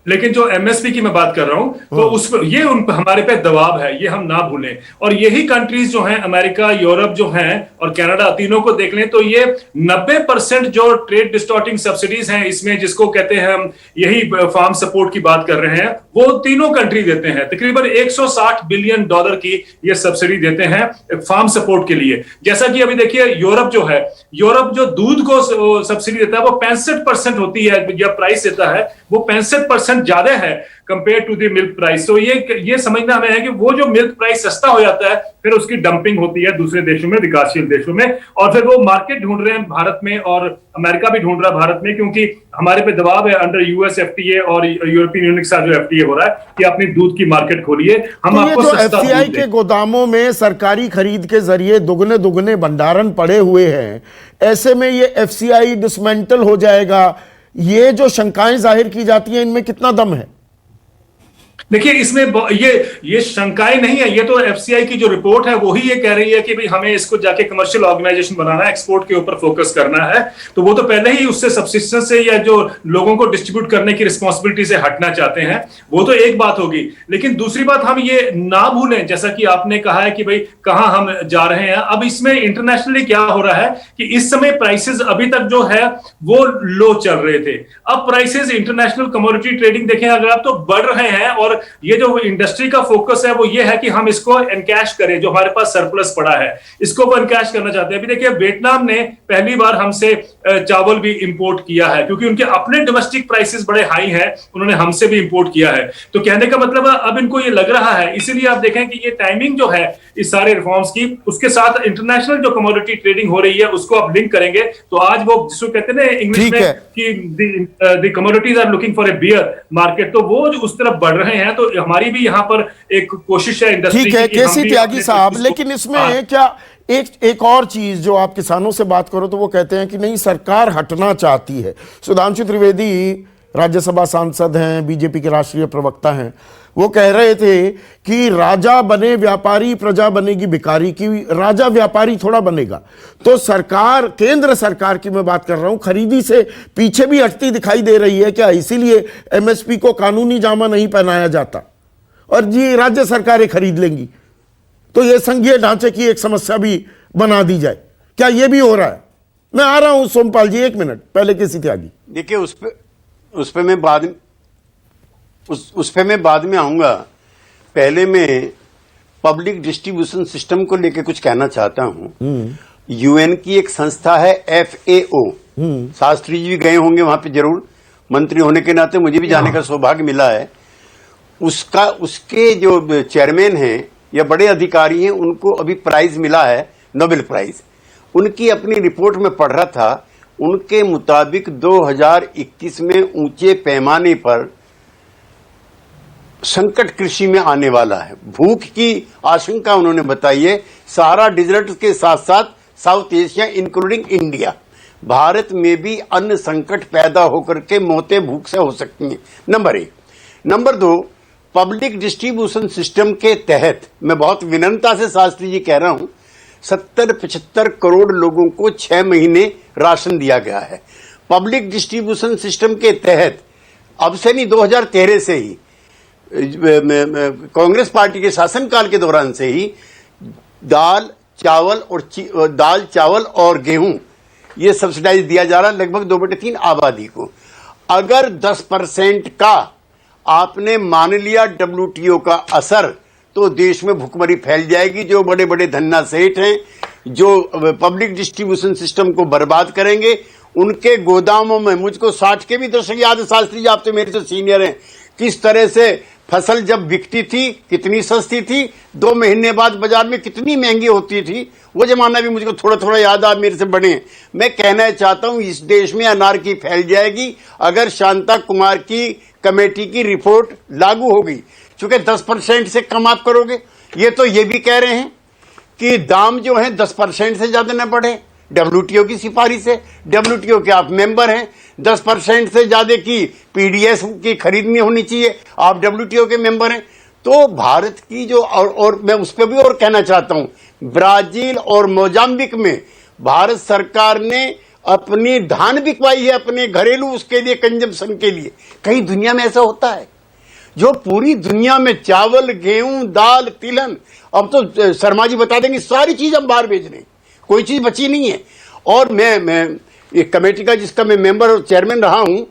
लेकिन जो MSP की मैं बात कर रहा हूं, तो उस पर ये हमारे पे दबाव है, ये हम ना भूलें। और यही कंट्रीज जो हैं, अमेरिका, यूरोप जो हैं और कनाडा, तीनों को देख लें तो ये 90% जो ट्रेड डिस्टॉर्टिंग सब्सिडीज हैं इसमें, जिसको कहते हैं हम यही फार्म सपोर्ट की बात कर रहे हैं, वो तीनों कंट्री देते हैं। तकरीबन $160 बिलियन की ये सब्सिडी देते हैं फार्म सपोर्ट के लिए। जैसा कि अभी देखिए यूरोप जो है, यूरोप जो दूध को सब्सिडी देता है वो 65% होती है, या प्राइस देता है वो 65% ज्यादा है compare to the milk price. तो ये समझना हमें है कि वो जो मिल्क प्राइस सस्ता हो जाता है, फिर उसकी डंपिंग होती है दूसरे देशों में, विकासशील देशों में, और फिर वो मार्केट ढूंढ रहे हैं भारत में, और अमेरिका भी ढूंढ रहा है भारत में, क्योंकि हमारे पे दबाव है अंडर US FTA और यूरोपियन यूनियन के साथ जो FTA हो रहा है कि अपनी दूध की मार्केट खोलिए, हम आपको सस्ता दूध FCI के गोदामों में सरकारी खरीद के जरिए दुगने भंडारण पड़े हुए हैं, ऐसे में ये FCI डिसमेंटल हो जाएगा, ये जो शंकाएं जाहिर की जाती हैं, इनमें कितना दम है? देखिए, इसमें ये शंकाएं नहीं है, ये तो FCI की जो रिपोर्ट है वही ये कह रही है कि भाई हमें इसको जाके कमर्शियल ऑर्गेनाइजेशन बनाना है, एक्सपोर्ट के ऊपर फोकस करना है। तो वो तो पहले ही उससे सब्सिस्टेंस से या जो लोगों को डिस्ट्रीब्यूट करने की रिस्पॉन्सिबिलिटी से हटना चाहते हैं, वो तो एक बात होगी। लेकिन दूसरी बात हम ये ना भूलें, जैसा कि आपने कहा है कि भाई कहां हम जा रहे हैं। अब इसमें इंटरनेशनली क्या हो रहा है कि इस समय प्राइसेस अभी तक जो है वो लो चल रहे थे, अब प्राइसेस इंटरनेशनल कमोडिटी ट्रेडिंग देखें अगर आप, तो बढ़ रहे हैं। और ये जो इंडस्ट्री का फोकस है वो ये है कि हम इसको एनकैश करें, जो हमारे पास सरप्लस पड़ा है इसको वो एनकैश करना चाहते हैं। अभी देखिए, वियतनाम ने पहली बार हमसे चावल भी इंपोर्ट किया है, क्योंकि उनके अपने डोमेस्टिक प्राइसेस बड़े हाई हैं, उन्होंने हमसे भी इंपोर्ट किया है। तो कहने का मतलब अब इनको ये लग रहा है, इसीलिए आप देखें कि ये टाइमिंग जो है इस सारे रिफॉर्म्स की, उसके साथ इंटरनेशनल जो कमोडिटी ट्रेडिंग हो रही है उसको आप लिंक करेंगे, तो आज वो जिसको कहते हैं ना इंग्लिश में कि the commodities are looking for a bear market, तो वो उस तरफ बढ़ रहे हैं। तो हमारी भी यहाँ पर एक कोशिश है इंडस्ट्री की। ठीक है केसी त्यागी साहब, लेकिन इसमें क्या एक और चीज जो आप किसानों से बात करो तो वो कहते हैं कि नहीं, सरकार हटना चाहती है। सुधांशु त्रिवेदी राज्यसभा सांसद हैं, बीजेपी के राष्ट्रीय प्रवक्ता हैं, वो कह रहे थे कि राजा बने व्यापारी, प्रजा बनेगी भिखारी, की राजा व्यापारी थोड़ा बनेगा। तो सरकार, केंद्र सरकार की मैं बात कर रहा हूं, खरीदी से पीछे भी हटती दिखाई दे रही है क्या? इसीलिए MSP को कानूनी जामा नहीं पहनाया जाता और जी राज्य सरकारें खरीद लेंगी, तो ये संघीय ढांचे की एक समस्या भी बना दी जाए, क्या ये भी हो रहा है? मैं आ रहा हूं सोमपाल जी, एक मिनट पहले केसी त्यागी। देखिए, उस पे मैं बाद में आऊंगा। पहले मैं पब्लिक डिस्ट्रीब्यूशन सिस्टम को लेकर कुछ कहना चाहता हूं। UN की एक संस्था है FAO, शास्त्री जी भी गए होंगे वहां पे जरूर, मंत्री होने के नाते मुझे भी जाने का सौभाग्य मिला है। उसके जो चेयरमैन हैं या बड़े अधिकारी हैं, उनको अभी प्राइज मिला है, नोबेल प्राइज। उनकी अपनी रिपोर्ट में पढ़ रहा था, उनके मुताबिक 2021 में ऊंचे पैमाने पर संकट कृषि में आने वाला है। भूख की आशंका उन्होंने बताई है। सहारा डिजर्ट के साथ साथ south Asia including India, Bharat में भी अन्न संकट पैदा होकर के मौतें भूख से हो सकती हैं। Number 1। Number 2, public distribution system के तहत मैं बहुत विनम्रता से शास्त्री जी कह रहा हूं, 70-75 करोड़ लोगों को 6 महीने राशन दिया गया है। पब्लिक डिस्ट्रीब्यूशन सिस्टम के तहत अब से नहीं, 2013 से ही, कांग्रेस पार्टी के शासनकाल के दौरान से ही दाल चावल और गेहूं ये सब्सिडाइज दिया जा रहा है लगभग 2/3 आबादी को। अगर 10% का आपने मान लिया WTO का असर, तो देश में भुखमरी फैल जाएगी। जो बड़े बड़े धन्ना सेठ हैं, जो पब्लिक डिस्ट्रीब्यूशन सिस्टम को बर्बाद करेंगे, उनके गोदामों में, मुझको 60 के भी दशक याद है शास्त्री जी, आप तो मेरे से सीनियर हैं, किस तरह से फसल जब बिकती थी कितनी सस्ती थी, 2 महीने बाद बाजार में कितनी महंगी होती थी, वो जमाना भी मुझको थोड़ा थोड़ा याद, आप मेरे से बड़े हैं। मैं कहना चाहता हूं, इस देश में अनारकी फैल जाएगी अगर शांता कुमार की कमेटी की रिपोर्ट लागू होगी। चूंकि 10% से कम आप करोगे, ये तो ये भी कह रहे हैं कि दाम जो है 10% से ज्यादा न बढ़े, WTO की सिफारिश है, WTO के आप मेंबर हैं, 10% से ज्यादा की PDS की खरीदनी होनी चाहिए, आप WTO के मेंबर हैं। तो भारत की जो और मैं उस पर भी और कहना चाहता हूं, ब्राजील और मोजाम्बिक में भारत सरकार ने अपनी धान बिकवाई है अपने घरेलू उसके लिए, कंजम्पशन के लिए। कहीं दुनिया में ऐसा होता है? जो पूरी दुनिया में चावल, गेहूं, दाल, तिलहन, अब तो शर्मा जी बता देंगे, सारी चीज हम बाहर भेज रहे हैं, कोई चीज बची नहीं है। और मैं एक कमेटी का जिसका मैं मेंबर और चेयरमैन रहा हूं,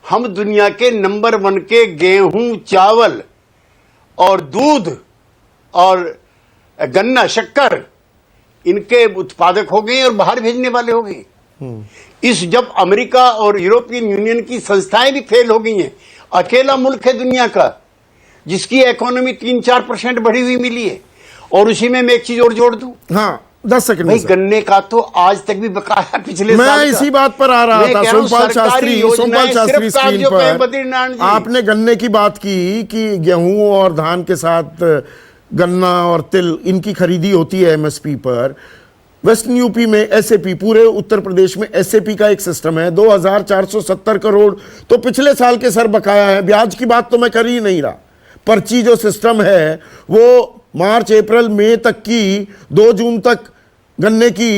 हम दुनिया के नंबर 1 के गेहूं, चावल और दूध और गन्ना, शक्कर, इनके उत्पादक हो गए और बाहर भेजने वाले हो गए। इस जब अमेरिका और यूरोपियन यूनियन की संस्थाएं भी फेल हो गई हैं, अकेला मुल्क है दुनिया का जिसकी इकोनॉमी 3-4% बढ़ी हुई मिली है। और उसी में मैं एक चीज और जोड़ दूं, हाँ 10 सेकंड भाई, गन्ने का तो आज तक भी बकाया पिछले मैं साल इसी बात पर आ रहा था। सोमपाल शास्त्री स्क्रीन पर आपने गन्ने की बात की कि गेहूं और धान के साथ गन्ना और तिल, इनकी खरीदी होती है MSP पर। वेस्टर्न यूपी में SAP, पूरे उत्तर प्रदेश में SAP का एक सिस्टम है। 2470 करोड़ तो पिछले साल के सर बकाया है। ब्याज की बात तो मैं कर ही नहीं रहा। पर्ची जो सिस्टम है वो मार्च, अप्रैल, मई तक की, 2 जून तक गन्ने की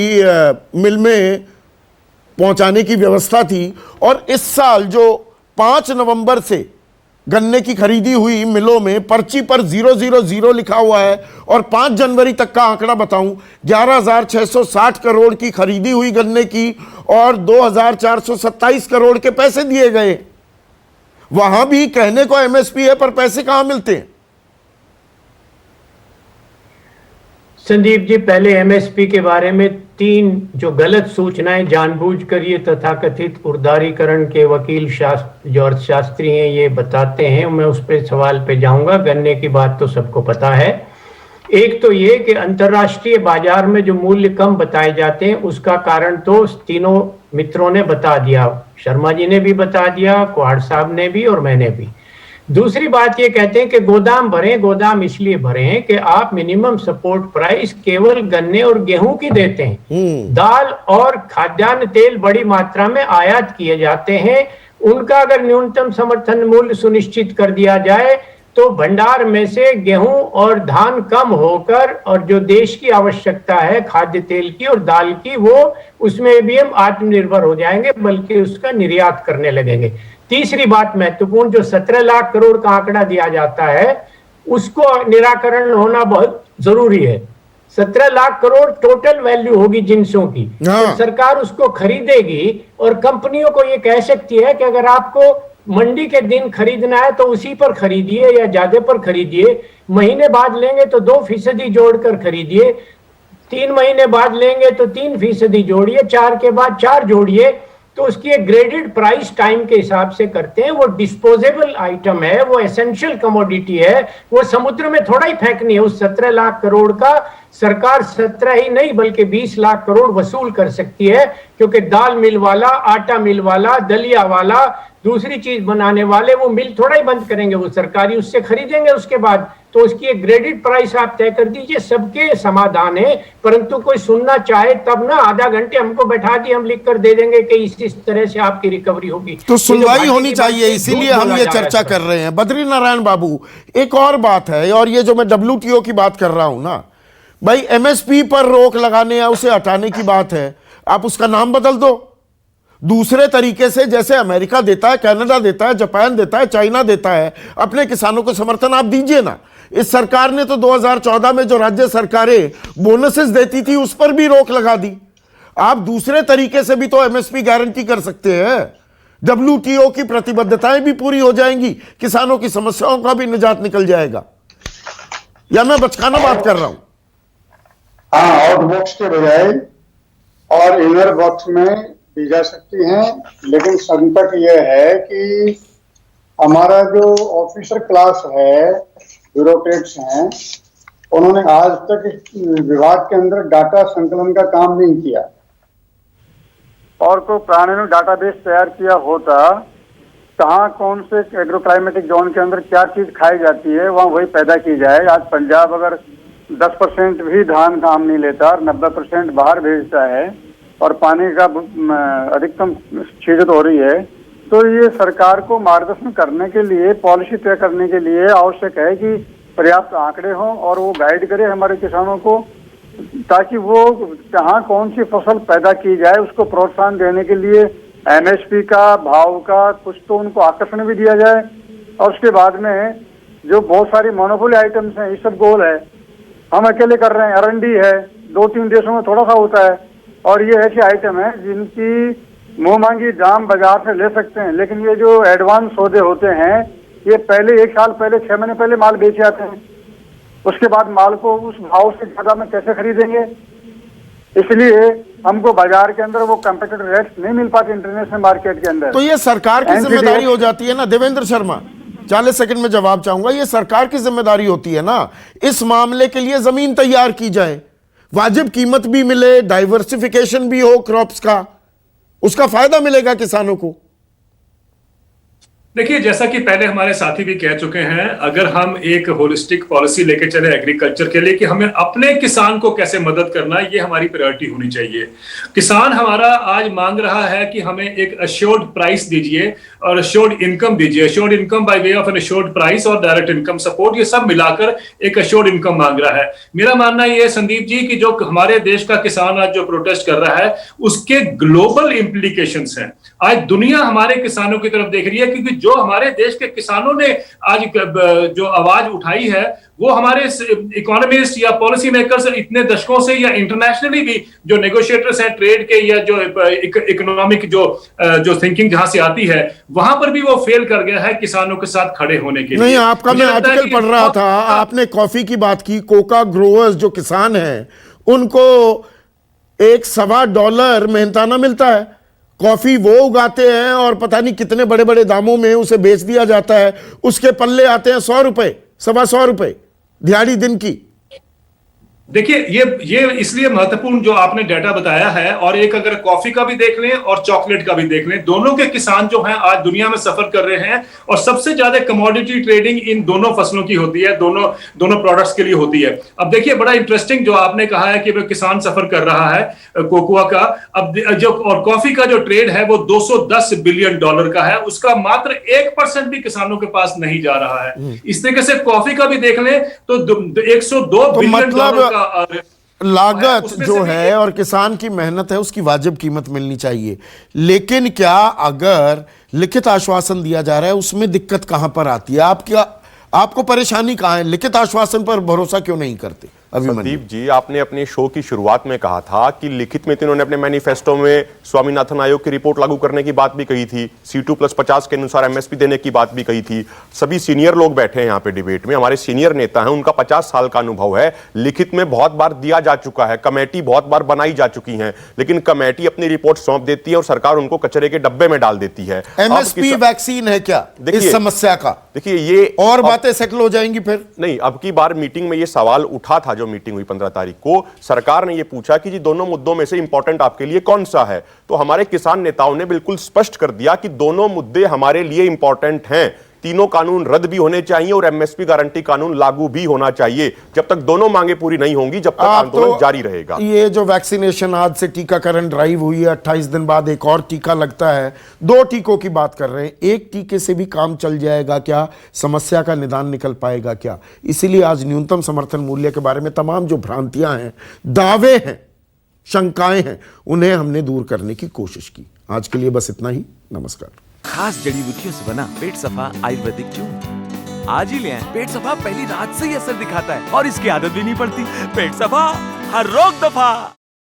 मिल में पहुंचाने की व्यवस्था थी। और इस साल जो 5 नवंबर से गन्ने की खरीदी हुई मिलों में, पर्ची पर 000 लिखा हुआ है। और 5 जनवरी तक का आंकड़ा बताऊं, 11,660 करोड़ की खरीदी हुई गन्ने की और 2,427 करोड़ के पैसे दिए गए। वहां भी कहने को MSP है, पर पैसे कहां मिलते हैं? संदीप जी, पहले MSP के बारे में 3 जो गलत सूचनाएं जानबूझकर ये तथाकथित उदारीकरण के वकील जॉर्ज शास्त्री हैं ये बताते हैं, मैं उस पर सवाल पे जाऊंगा। गन्ने की बात तो सबको पता है। एक तो ये कि अंतर्राष्ट्रीय बाजार में जो मूल्य कम बताए जाते हैं, उसका कारण तो तीनों मित्रों ने बता दिया, शर्मा जी ने भी बता दिया, कुहाड़ साहब ने भी और मैंने भी। दूसरी बात ये कहते हैं कि गोदाम भरे, गोदाम इसलिए भरे हैं कि आप मिनिमम सपोर्ट प्राइस केवल गन्ने और गेहूं की देते हैं। दाल और खाद्यान्न तेल बड़ी मात्रा में आयात किए जाते हैं, उनका अगर न्यूनतम समर्थन मूल्य सुनिश्चित कर दिया जाए तो भंडार में से गेहूं और धान कम होकर और जो देश की आवश्यकता है खाद्य तेल की और दाल की, वो उसमें भी हम आत्मनिर्भर हो जाएंगे, बल्कि उसका निर्यात करने लगेंगे। तीसरी बात महत्वपूर्ण, जो 17 लाख करोड़ का आंकड़ा दिया जाता है, उसको निराकरण होना बहुत जरूरी है। 17 लाख करोड़ टोटल वैल्यू होगी जिंसों की, तो सरकार उसको खरीदेगी और कंपनियों को ये कह सकती है कि अगर आपको मंडी के दिन खरीदना है तो उसी पर खरीदिए या ज्यादा पर खरीदिए, महीने बाद लेंगे तो 2% जोड़कर खरीदिए, 3 महीने बाद लेंगे तो 3% जोड़िए, 4 के बाद 4 जोड़िए। तो उसकी एक ग्रेडेड प्राइस टाइम के हिसाब से करते हैं। वो डिस्पोजेबल आइटम है, वो एसेंशियल कमोडिटी है, वो समुद्र में थोड़ा ही फेंकनी है। उस 17 लाख करोड़ का सरकार 17 ही नहीं बल्कि 20 लाख करोड़ वसूल कर सकती है, क्योंकि दाल मिल वाला, आटा मिल वाला, दलिया वाला, दूसरी चीज बनाने वाले वो मिल थोड़ा ही बंद करेंगे, वो सरकारी उससे खरीदेंगे उसके बाद। तो उसकी एक ग्रेडेड प्राइस आप तय कर दीजिए, सबके समाधान है। परंतु कोई सुनना चाहे तब ना आधा घंटे हमको बैठा दिए, हम लिख कर दे देंगे कि इस तरह से आपकी रिकवरी होगी। तो सुनवाई होनी चाहिए, इसीलिए हम ये चर्चा कर रहे हैं। बद्री नारायण बाबू, एक और बात है, और ये जो मैं WTO की बात कर रहा हूं ना भाई, MSP पर रोक लगाने या उसे हटाने की बात है, आप उसका नाम बदल दो दूसरे तरीके से, जैसे अमेरिका देता है, कनाडा देता है, जापान देता है, चाइना देता है, अपने किसानों को समर्थन आप दीजिए ना। इस सरकार ने तो 2014 में जो राज्य सरकारें बोनसेस देती थी उस पर भी रोक लगा दी। आप दूसरे तरीके से भी तो MSP गारंटी कर सकते हैं, WTO की प्रतिबद्धताएं भी पूरी हो जाएंगी, किसानों की समस्याओं का भी निजात निकल जाएगा। या मैं बचकाना बात कर रहा हूं? हाँ, आउट बॉक्स के बजाय और इनर बॉक्स में दी जा सकती हैं, लेकिन संकट यह है कि हमारा जो ऑफिसर क्लास है, ब्यूरोक्रेट्स हैं, उन्होंने आज तक इस विभाग के अंदर डाटा संकलन का काम नहीं किया। और को प्राणीनु डाटाबेस तैयार किया होता, कहाँ कौन से एग्रोक्लाइमेटिक जोन के अंदर क्या चीज खाई जाती है, वहाँ वही पैदा की जाए। आज पंजाब अगर 10% भी धान काम नहीं लेता और 90% बाहर भेजता है और पानी का अधिकतम छीजत हो रही है, तो ये सरकार को मार्गदर्शन करने के लिए, पॉलिसी तय करने के लिए आवश्यक है कि पर्याप्त आंकड़े हों और वो गाइड करे हमारे किसानों को, ताकि वो कहाँ कौन सी फसल पैदा की जाए उसको प्रोत्साहन देने के लिए MSP का, भाव का कुछ तो उनको आकर्षण भी दिया जाए। और उसके बाद में जो बहुत सारी मोनोपोली आइटम्स हैं, ये सब गोल है, हम अकेले कर रहे हैं। R&D है, 2-3 देशों में थोड़ा सा होता है, और ये ऐसे आइटम है जिनकी मुंह मांगी दाम बाजार से ले सकते हैं, लेकिन ये जो एडवांस सौदे होते हैं, ये पहले 1 साल पहले, 6 महीने पहले माल बेचे जाते हैं, उसके बाद माल को उस भाव से ज्यादा में कैसे खरीदेंगे? इसलिए हमको बाजार के अंदर वो कम्पिटिटिव रेट्स नहीं मिल पाते इंटरनेशनल मार्केट के अंदर। तो ये सरकार की जिम्मेदारी हो जाती है ना। देवेंद्र शर्मा, 40 सेकंड में जवाब चाहूंगा। ये सरकार की जिम्मेदारी होती है ना, इस मामले के लिए जमीन तैयार की जाए, वाजिब कीमत भी मिले, डाइवर्सिफिकेशन भी हो क्रॉप्स का, उसका फायदा मिलेगा किसानों को। देखिए, जैसा कि पहले हमारे साथी भी कह चुके हैं, अगर हम एक होलिस्टिक पॉलिसी लेके चले एग्रीकल्चर के लिए कि हमें अपने किसान को कैसे मदद करना है, ये हमारी प्रायोरिटी होनी चाहिए। किसान हमारा आज मांग रहा है कि हमें एक अश्योर्ड प्राइस दीजिए और अश्योर्ड इनकम दीजिए, assured income by way of an assured price और डायरेक्ट इनकम सपोर्ट, ये सब मिलाकर एक अश्योर्ड इनकम मांग रहा है। मेरा मानना यह है संदीप जी कि जो हमारे देश का किसान आज जो प्रोटेस्ट कर रहा है, उसके ग्लोबल इंप्लीकेशंस हैं। आज दुनिया हमारे किसानों की तरफ देख रही है, क्योंकि जो हमारे देश के किसानों ने आज जो आवाज उठाई है, वो हमारे इकोनॉमिस्ट या पॉलिसी मेकर्स इतने दशकों से या इंटरनेशनली भी जो नेगोशिएटर्स हैं ट्रेड के या जो इकोनॉमिक जो थिंकिंग जहां से आती है, वहां पर भी वो फेल कर गया है किसानों के साथ खड़े होने के लिए। नहीं, आपका मैं आर्टिकल पढ़ रहा था, आपने कॉफी की बात की। कोका ग्रोवर्स जो किसान हैं, उनको $1.25 मेहनताना मिलता है। कॉफी वो उगाते हैं और पता नहीं कितने बड़े बड़े दामों में उसे बेच दिया जाता है, उसके पल्ले आते हैं ₹100, ₹125 दिहाड़ी दिन की। देखिए, ये इसलिए महत्वपूर्ण जो आपने डाटा बताया है, और एक अगर कॉफी का भी देख लें और चॉकलेट का भी देख लें, दोनों के किसान जो हैं आज दुनिया में सफर कर रहे हैं, और सबसे ज्यादा कमोडिटी ट्रेडिंग इन दोनों फसलों की होती है, दोनों प्रोडक्ट्स के लिए होती है। अब देखिए, बड़ा इंटरेस्टिंग जो आपने कहा है कि वो किसान सफर कर रहा है कोकोआ का, अब जो और कॉफी का जो ट्रेड है वो $210 बिलियन का है, उसका मात्र 1% भी किसानों के पास नहीं जा रहा है। इस तरीके से कॉफी का भी देख लें तो $102 बिलियन लागत जो है और किसान की मेहनत है, उसकी वाजिब कीमत मिलनी चाहिए। लेकिन क्या अगर लिखित आश्वासन दिया जा रहा है, उसमें दिक्कत कहां पर आती है? आपको परेशानी कहां है? लिखित आश्वासन पर भरोसा क्यों नहीं करते? अभिमन्यु। संदीप जी, आपने अपने शो की शुरुआत में कहा था कि लिखित में तो इन्होंने अपने मैनिफेस्टो में स्वामीनाथन आयोग की रिपोर्ट लागू करने की बात भी कही थी, C2+50 के अनुसार एमएसपी देने की बात भी कही थी। सभी सीनियर लोग बैठे हैं यहाँ पे डिबेट में, हमारे सीनियर नेता हैं, उनका 50 साल का अनुभव है, लिखित में बहुत बार दिया जा चुका है, कमेटी बहुत बार बनाई जा चुकी है, लेकिन कमेटी अपनी रिपोर्ट सौंप देती है और सरकार उनको कचरे के डब्बे में डाल देती है। एमएसपी वैक्सीन है क्या इस समस्या का? देखिए, ये और बातें सेटल हो जाएंगी फिर नहीं। अब की बार मीटिंग में ये सवाल उठा था, जो मीटिंग हुई 15 तारीख को, सरकार ने ये पूछा कि जी दोनों मुद्दों में से इंपॉर्टेंट आपके लिए कौन सा है, तो हमारे किसान नेताओं ने बिल्कुल स्पष्ट कर दिया कि दोनों मुद्दे हमारे लिए इंपॉर्टेंट हैं, तीनों कानून रद्द भी होने चाहिए और एमएसपी गारंटी कानून लागू भी होना चाहिए। जब तक दोनों मांगे पूरी नहीं होंगी, जब तक आंदोलन जारी रहेगा। ये जो वैक्सीनेशन, आज से टीकाकरण ड्राइव हुई है, 28 दिन बाद एक और टीका लगता है, 2 टीकों की बात कर रहे हैं, एक टीके से भी काम चल जाएगा क्या? समस्या का निदान निकल पाएगा क्या? इसीलिए आज न्यूनतम समर्थन मूल्य के बारे में तमाम जो भ्रांतियां हैं, दावे हैं, शंकाएं हैं, उन्हें हमने दूर करने की कोशिश की। आज के लिए बस इतना ही। नमस्कार। खास जड़ी बूटियों से बना पेट सफा आयुर्वेदिक चूर्ण आज ही ले आएं। पेट सफा पहली रात से ही असर दिखाता है और इसकी आदत भी नहीं पड़ती। पेट सफा, हर रोग दफा।